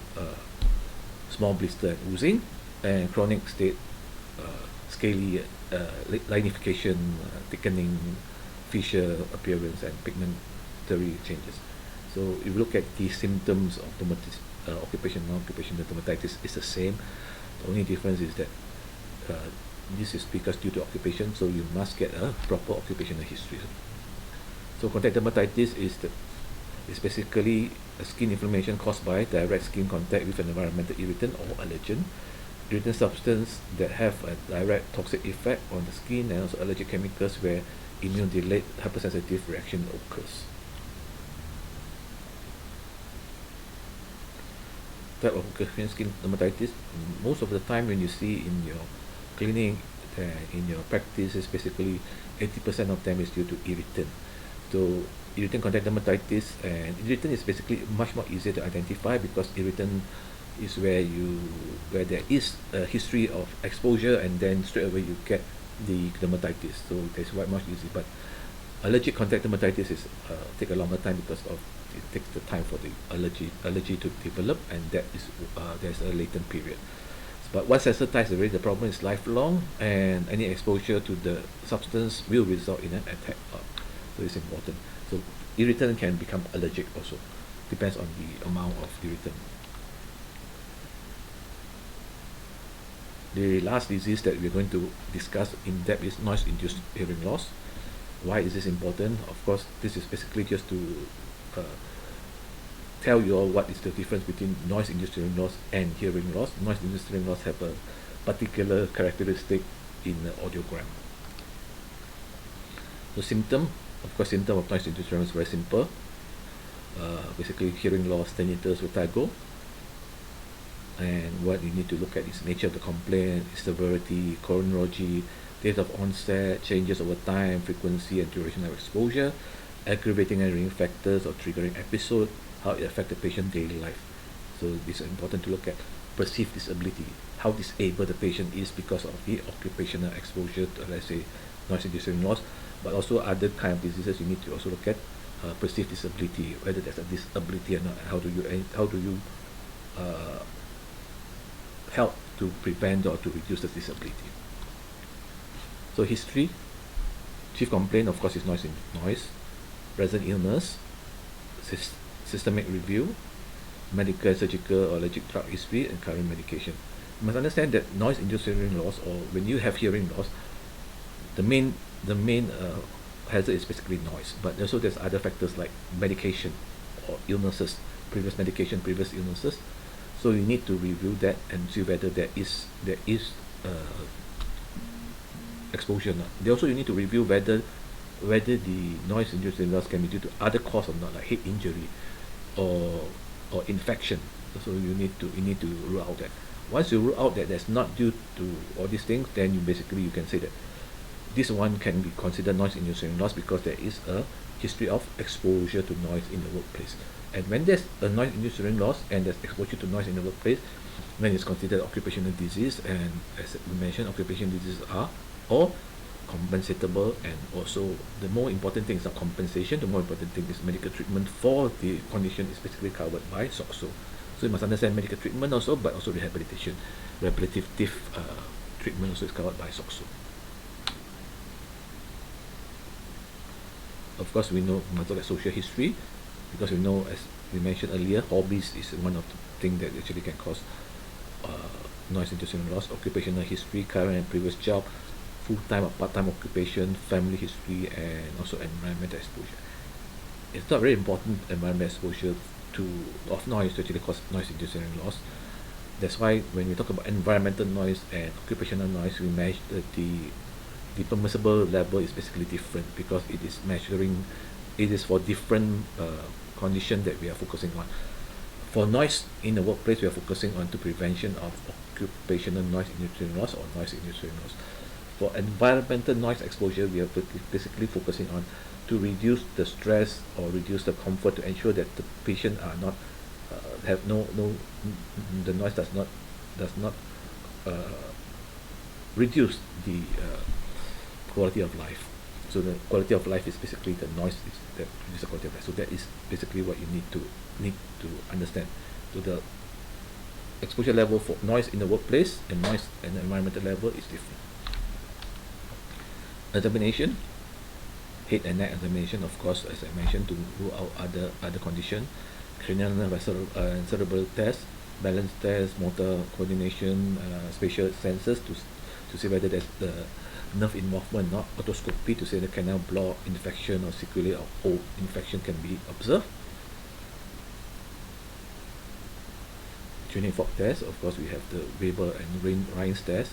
small blister and oozing, and chronic state, scaly linification, thickening, fissure appearance, and pigmentary changes. So if you look at the symptoms of occupational dermatitis, it's the same. The only difference is that this is because due to occupation, so you must get a proper occupational history. So contact dermatitis is basically a skin inflammation caused by direct skin contact with an environmental irritant or allergen, irritant substance that have a direct toxic effect on the skin, and also allergic chemicals where immune-delayed hypersensitive reaction occurs. Type of occupational skin dermatitis, most of the time when you see in your clinic, in your practice, is basically 80% of them is due to irritant. So irritant contact dermatitis, and irritant is basically much more easier to identify because irritant is where there is a history of exposure and then straight away you get the dermatitis. So that's quite much easy. But allergic contact dermatitis is take a longer time because of it takes the time for the allergy to develop, and that is there's a latent period. But once sensitized already, the problem is lifelong, and any exposure to the substance will result in an attack. So it's important. So irritant can become allergic also, depends on the amount of irritant. The last disease that we're going to discuss in depth is noise-induced hearing loss. Why is this important? Of course, this is basically just to tell you all what is the difference between noise-induced hearing loss and hearing loss. Noise-induced hearing loss have a particular characteristic in the audiogram. The symptom of noise-induced hearing loss is very simple. Basically, hearing loss, tinnitus, vertigo. And what you need to look at is nature of the complaint, severity, chronology, date of onset, changes over time, frequency and duration of exposure, aggravating and ring factors or triggering episode, how it affects the patient's daily life. So it's important to look at perceived disability, how disabled the patient is because of the occupational exposure to, let's say, noise-induced hearing loss, but also other kind of diseases. You need to also look at perceived disability, whether there's a disability or not. How do you help to prevent or to reduce the disability? So history, chief complaint of course is noise, present illness, systemic review, medical, surgical or allergic drug history, and current medication. You must understand that noise-induced hearing loss, or when you have hearing loss, the main hazard is basically noise, but also there's other factors like medication or illnesses, previous medication, previous illnesses. So you need to review that and see whether there is exposure or not. Also, you need to review whether the noise-induced hearing loss can be due to other cause or not, like head injury or infection. So you need to rule out that. Once you rule out that that's not due to all these things, then you can say that this one can be considered noise-induced hearing loss because there is a history of exposure to noise in the workplace. And when there's a noise-induced hearing loss and there's exposure to noise in the workplace, then it's considered occupational disease. And as we mentioned, occupational diseases are all compensatable, and also the more important thing is not compensation. The more important thing is medical treatment for the condition is basically covered by SOCSO. So you must understand medical treatment also, but also rehabilitation, rehabilitative treatment also is covered by SOCSO. Of course, we know we must look at social history, because we know, as we mentioned earlier, hobbies is one of the things that actually can cause noise-induced hearing loss. Occupational history, current and previous job, full-time or part-time occupation, family history, and also environmental exposure. It's not very important environmental exposure of noise to actually cause noise-induced hearing loss. That's why when we talk about environmental noise and occupational noise, we measure the permissible level is basically different, because it is for different condition that we are focusing on. For noise in the workplace, we are focusing on to prevention of occupational noise-induced hearing loss or noise-induced hearing loss. For environmental noise exposure, we are basically focusing on to reduce the stress or reduce the comfort, to ensure that the patient are not have no the noise does not reduce the quality of life. So the quality of life is basically the noise that reduces the quality of life. So that is basically what you need to understand. So the exposure level for noise in the workplace and noise and environmental level is different. Examination, head and neck examination, of course, as I mentioned, to rule out other condition, cranial and cerebral test, balance test, motor coordination, spatial senses to see whether there's the nerve involvement, not otoscopy to say the canal block, infection or sequelae of old infection can be observed. Tuning fork test, of course we have the Weber and Rhines test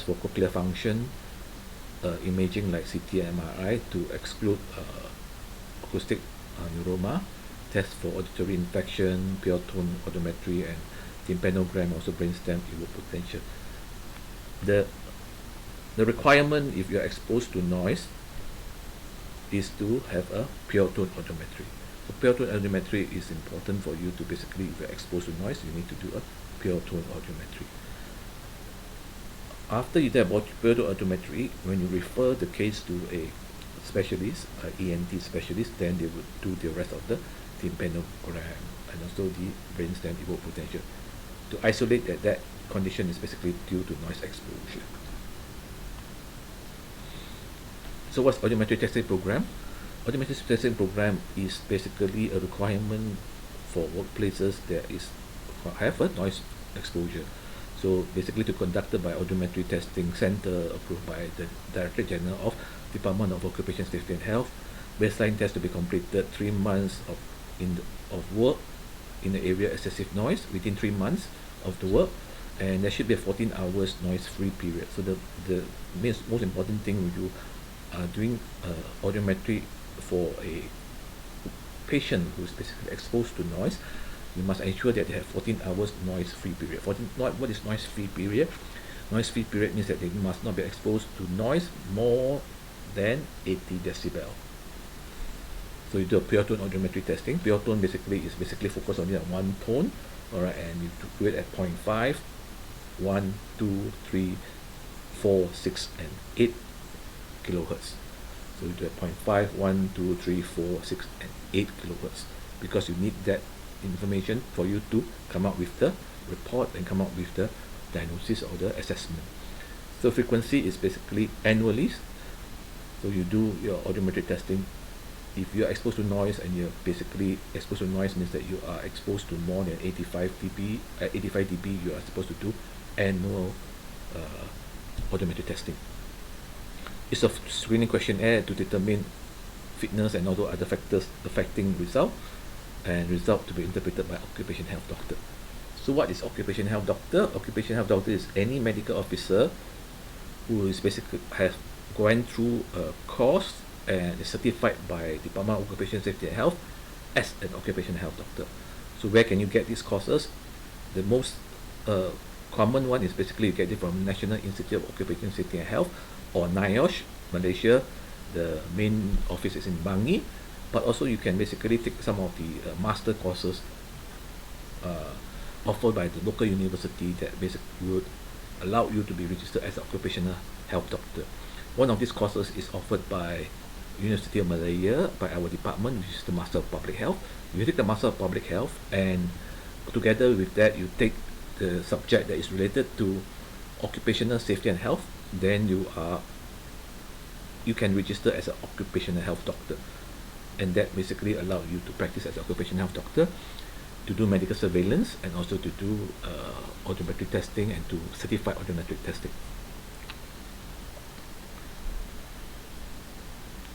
for cochlear function, imaging like CT and MRI to exclude acoustic neuroma, test for auditory infection, pure tone audiometry, and tympanogram, also brainstem evoked potential. The requirement if you are exposed to noise is to have a pure tone audiometry. So pure tone audiometry is important for you to basically, if you're exposed to noise, you need to do a pure tone audiometry. After you do pure tone audiometry, when you refer the case to a specialist, ENT specialist, then they would do the rest of the tympanogram and also the brainstem evoked potential to isolate that condition is basically due to noise exposure. So what's audiometry testing program? Audiometry testing program is basically a requirement for workplaces that have a noise exposure. So basically to conducted by Audiometry Testing Center approved by the Director General of Department of Occupational Safety and Health. Baseline test to be completed 3 months of work in the area excessive noise within 3 months of the work, and there should be a 14 hours noise-free period. So the most important thing when you are doing audiometry for a patient who is basically exposed to noise, you must ensure that they have 14 hours noise-free period. What is noise-free period? Noise-free period means that they must not be exposed to noise more than 80 decibel. So you do a pure tone audiometry testing. Pure tone basically is focused only on one tone, alright, and you do it at 0.5, 1, 2, 3, 4, 6, and 8 kilohertz. So you do at 0.5, 1, 2, 3, 4, 6, and 8 kilohertz because you need that information for you to come up with the report and come up with the diagnosis or the assessment. So frequency is basically annually. So you do your audiometric testing. If you are exposed to noise and you're basically exposed to noise means that you are exposed to more than 85 dB. At 85 dB, you are supposed to do annual audiometric testing. It's a screening questionnaire to determine fitness and also other factors affecting result, and result to be interpreted by occupational health doctor. So what is occupational health doctor? Occupational health doctor is any medical officer who is basically has gone through a course and is certified by Department of Occupational Safety and Health as an occupational health doctor. So where can you get these courses? The most common one is basically you get it from National Institute of Occupational Safety and Health or NIOSH, Malaysia. The main office is in Bangi, but also you can basically take some of the master courses offered by the local university that basically would allow you to be registered as an occupational health doctor. One of these courses is offered by University of Malaya by our department, which is the Master of Public Health. You take the Master of Public Health, and together with that you take the subject that is related to occupational safety and health, then you can register as an occupational health doctor, and that basically allows you to practice as an occupational health doctor, to do medical surveillance, and also to do audiometric testing and to certify audiometric testing.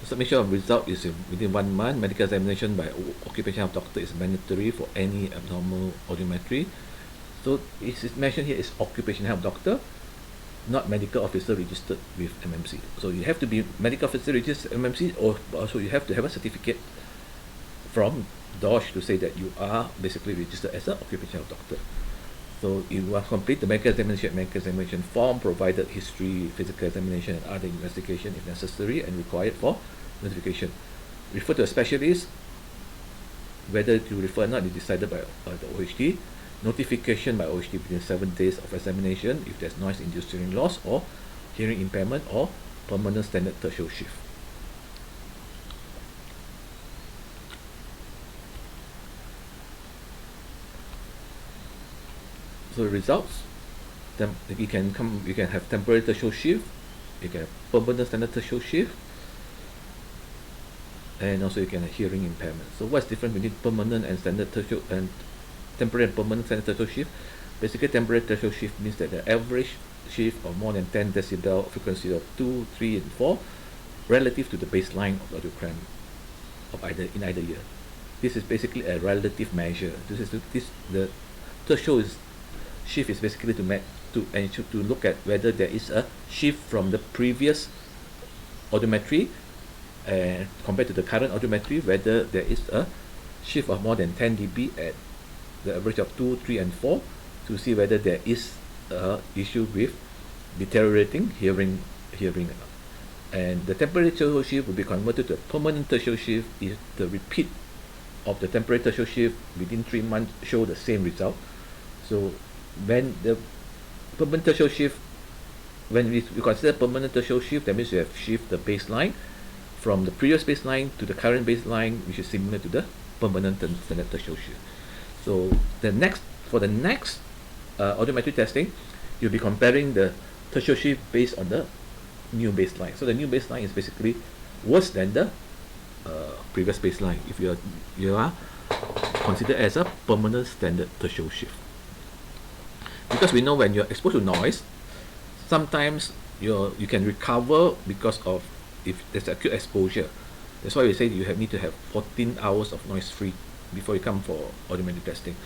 Submission of result is within 1 month. Medical examination by occupational health doctor is mandatory for any abnormal audiometry. So it is mentioned here is occupational health doctor, not medical officer registered with MMC. So you have to be medical officer registered MMC, or also you have to have a certificate from DOSH to say that you are basically registered as an occupational health doctor. So you will complete the medical examination form, provided history, physical examination, and other investigation if necessary and required for notification. Refer to a specialist. Whether to refer or not is decided by the OHD. Notification by OHD within 7 days of examination if there's noise-induced hearing loss or hearing impairment or permanent standard tertial shift. So the results, you can have temporary tertial shift, you can have permanent standard tertial shift, and also you can have hearing impairment. So what's different between permanent and standard tertial and temporary and permanent standard tertial shift? Basically, temporary tertial shift means that the average shift of more than 10 decibel, frequency of 2, 3, and 4, relative to the baseline of the audiogram of in either ear. This is basically a relative measure. The threshold shift is basically to look at whether there is a shift from the previous audiometry and compared to the current audiometry, whether there is a shift of more than 10 dB at the average of 2, 3, and 4, to see whether there is a issue with deteriorating hearing. And the temporary threshold shift will be converted to a permanent threshold shift if the repeat of the temporary threshold shift within 3 months show the same result. So when the permanent threshold shift, when we consider permanent threshold shift, that means we have shift the baseline from the previous baseline to the current baseline, which is similar to the permanent and standard threshold shift. So for the next audiometry testing, you'll be comparing the threshold shift based on the new baseline. So the new baseline is basically worse than the previous baseline if you are considered as a permanent standard threshold shift. Because we know when you're exposed to noise, sometimes you can recover because of if there's acute exposure. That's why we say you need to have 14 hours of noise free before you come for audiometry testing.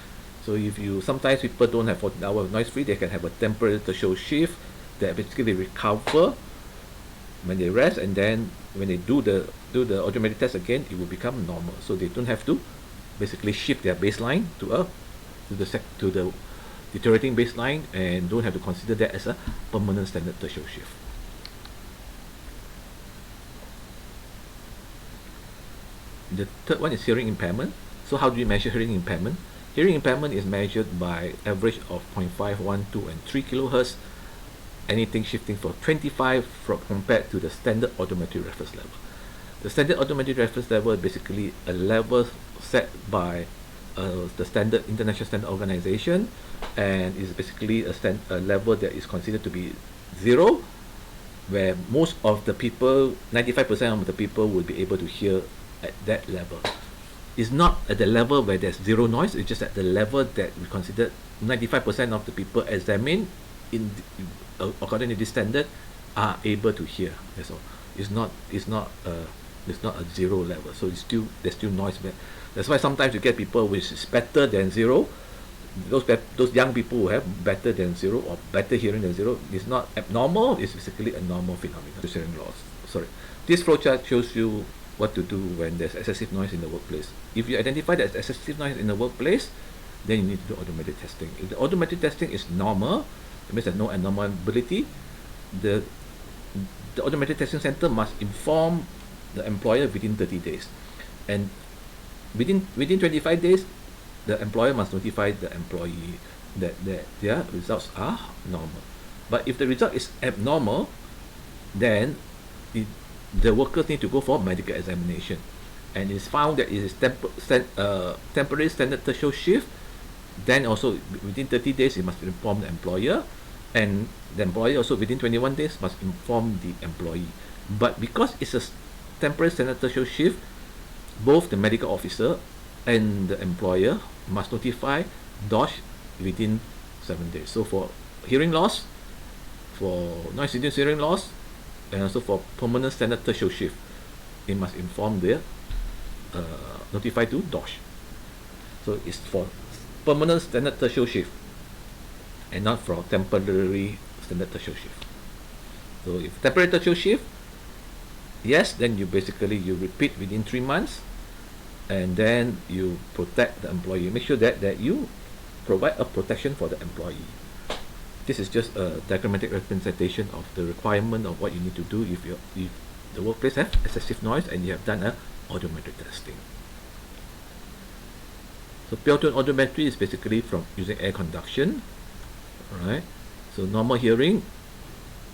So sometimes people don't have 14 hours of noise free, they can have a temporary threshold shift that basically recover when they rest, and then when they do the audiometry test again, it will become normal. So they don't have to basically shift their baseline to the deteriorating baseline, and don't have to consider that as a permanent standard threshold shift. The third one is hearing impairment. So how do you measure hearing impairment? Hearing impairment is measured by average of 0.5, 1, 2, and 3 kilohertz, anything shifting from 25 compared to the standard audiometry reference level. The standard audiometry reference level is basically a level set by the standard international standard organization, and is basically a level that is considered to be 0, where most of the people, 95% of the people, will be able to hear at that level. It's not at the level where there's zero noise, it's just at the level that we consider 95% of the people examined according to this standard are able to hear. That's all. It's not a zero level, so there's still noise. That's why sometimes you get people which is better than zero. Those young people who have better than zero or better hearing than zero is not abnormal, it's basically a normal phenomenon. Hearing loss. Sorry. This flowchart shows you what to do when there's excessive noise in the workplace. If you identify that there's excessive noise in the workplace, then you need to do audiometry testing. If the audiometry testing is normal, it means there's no abnormality, the audiometry testing center must inform the employer within 30 days. And within 25 days, the employer must notify the employee that their results are normal. But if the result is abnormal, then the workers need to go for medical examination. And it's found that it is temporary standard threshold shift, then also within 30 days it must inform the employer, and the employer also within 21 days must inform the employee. But because it's a temporary standard threshold shift, both the medical officer and the employer must notify DOSH within 7 days. So for hearing loss, for noise-induced hearing loss, and also for permanent standard threshold shift, it must inform the notify to DOSH. So it's for permanent standard threshold shift and not for temporary standard threshold shift. So if temporary threshold shift, yes, then you repeat within 3 months, and then you protect the employee. Make sure that you provide a protection for the employee. This is just a diagrammatic representation of the requirement of what you need to do if the workplace has excessive noise and you have done a audiometry testing. So pure tone audiometry is basically from using air conduction. Alright, so normal hearing,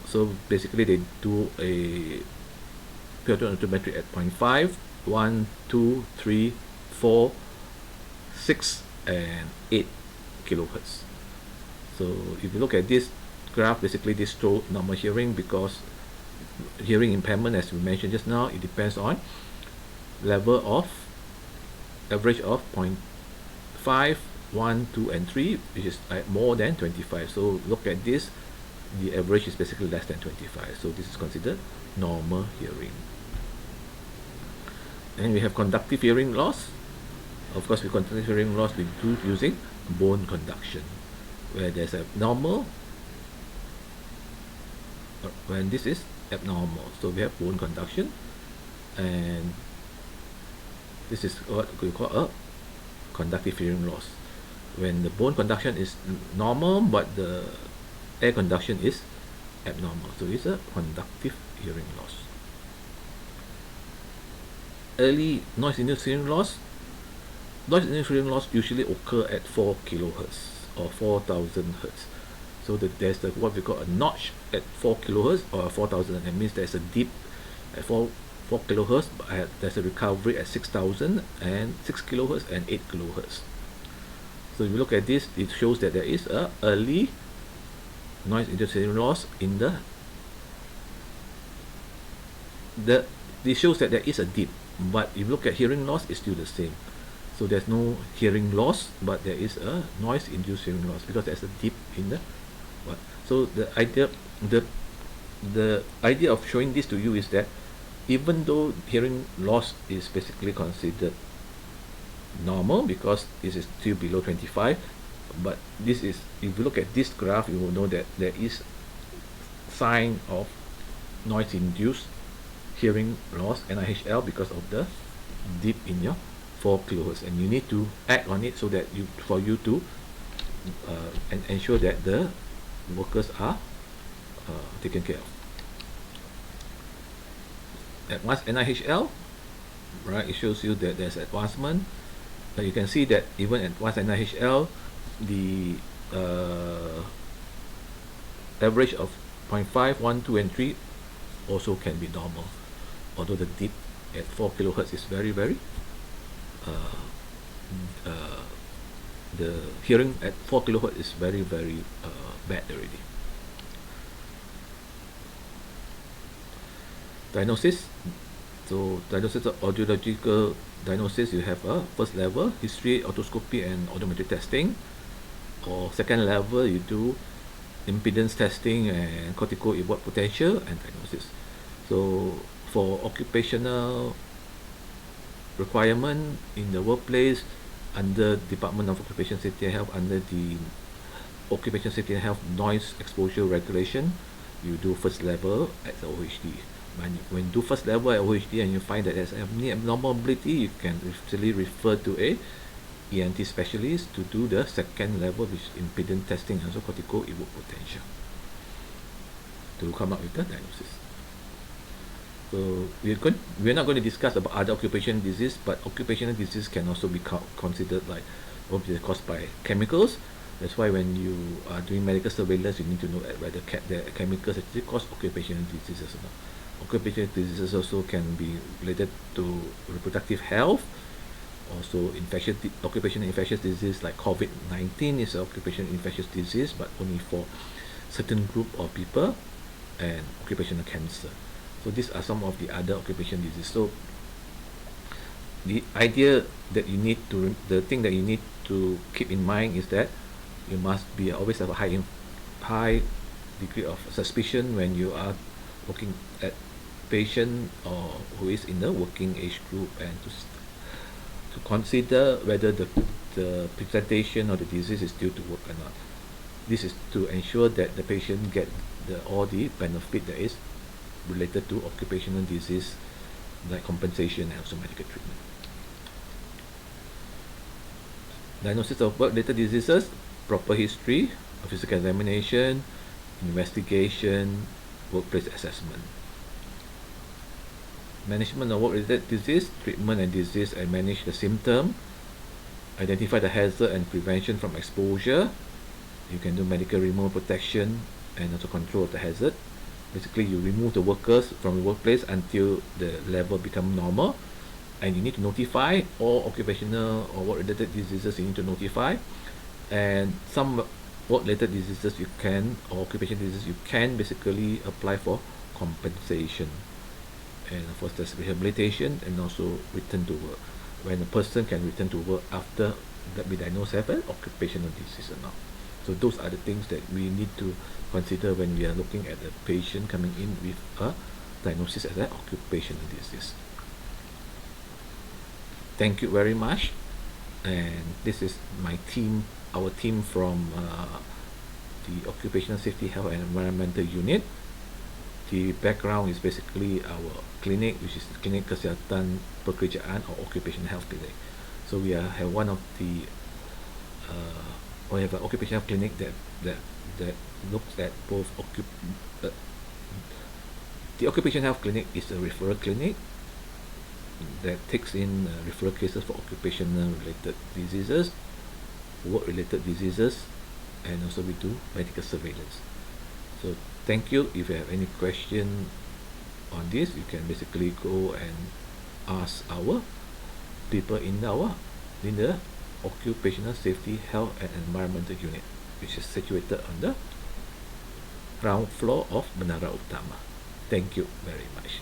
so basically they do a pure tone audiometry at 0.5, 1, 2, 3, 4, 6, and 8 kilohertz. So if you look at this graph, basically this shows normal hearing, because hearing impairment, as we mentioned just now, it depends on level of average of 0.5, 1, 2, and 3, which is more than 25. So look at this the average is basically less than 25. So this is considered normal hearing. And we have conductive hearing loss. Of course, with conductive hearing loss, we do using bone conduction, where there's a normal, when this is abnormal. So we have bone conduction, and this is what we call a conductive hearing loss. When the bone conduction is normal, but the air conduction is abnormal. So it's a conductive hearing loss. Early noise-induced hearing loss. Noise-induced hearing loss usually occur at 4 kilohertz or 4,000 hertz. So there's what we call a notch at 4 kilohertz or 4,000. That means there's a dip at 4 kilohertz, but there's a recovery at 6,000 and 6 kilohertz and 8 kilohertz. So if you look at this, it shows that there is a early noise-induced hearing loss in this shows that there is a dip, but if you look at hearing loss, it's still the same. So there's no hearing loss, but there is a noise-induced hearing loss because there's a dip in the what. So the idea of showing this to you is that even though hearing loss is basically considered normal because this is still below 25, but this is, if you look at this graph, you will know that there is sign of noise-induced hearing loss, NIHL, because of the dip in your 4 kilohertz, and you need to act on it so that for you to ensure that the workers are taken care of. Advanced NIHL, right? It shows you that there's advancement. But you can see that even at advanced NIHL, the average of 0.5, 1, 2, and 3 also can be normal, although the dip at 4 kilohertz is very, very the hearing at 4 kilohertz is very, very bad already. Diagnosis. So diagnosis of audiological diagnosis, you have a first level, history, otoscopy, and audiometry testing. Or second level, you do impedance testing and cortical evert potential and diagnosis. So for occupational requirement in the workplace, under Department of Occupational Safety and Health, under the Occupational Safety and Health Noise Exposure Regulation, you do first level at the OHD. When you do first level at OHD and you find that there's any abnormality, you can easily refer to a ENT specialist to do the second level, which is impedance testing and also cortical evert potential, to come up with the diagnosis. So we're not going to discuss about other occupational disease, but occupational disease can also be considered like what is caused by chemicals. That's why when you are doing medical surveillance, you need to know whether the chemicals actually cause occupational diseases or not. Occupational diseases also can be related to reproductive health, also occupational infectious disease like COVID-19 is an occupational infectious disease, but only for certain group of people, and occupational cancer. So these are some of the other occupational diseases. So the idea that you need to, the thing that you need to keep in mind is that you must be always have a high degree of suspicion when you are looking at patient or who is in the working age group, and to consider whether the presentation of the disease is due to work or not. This is to ensure that the patient get all the benefit that is related to occupational disease, like compensation and also medical treatment. Diagnosis of work-related diseases, proper history, a physical examination, investigation, workplace assessment. Management of work-related disease, treatment and disease and manage the symptom, identify the hazard and prevention from exposure. You can do medical removal protection and also control of the hazard. Basically, you remove the workers from the workplace until the level become normal, and you need to notify all occupational or work-related diseases. You need to notify, and some work-related diseases you can, or occupational diseases you can basically apply for compensation. And of course, there's rehabilitation and also return to work, when a person can return to work after that be diagnosed have an occupational disease or not. So those are the things that we need to consider when we are looking at a patient coming in with a diagnosis as an occupational disease. Thank you very much. And this is my team, our team from the Occupational Safety, Health and Environmental Unit. The background is basically our clinic, which is Klinik Kesihatan Pekerjaan or Occupational Health Clinic. So we have one of the we have an occupational clinic that looks at both the occupational health clinic is a referral clinic that takes in referral cases for occupational related diseases, work related diseases, and also we do medical surveillance. So thank you. If you have any question on this, you can basically go and ask our people in the Occupational Safety, Health and Environmental Unit, which is situated on the ground floor of Menara Utama. Thank you very much.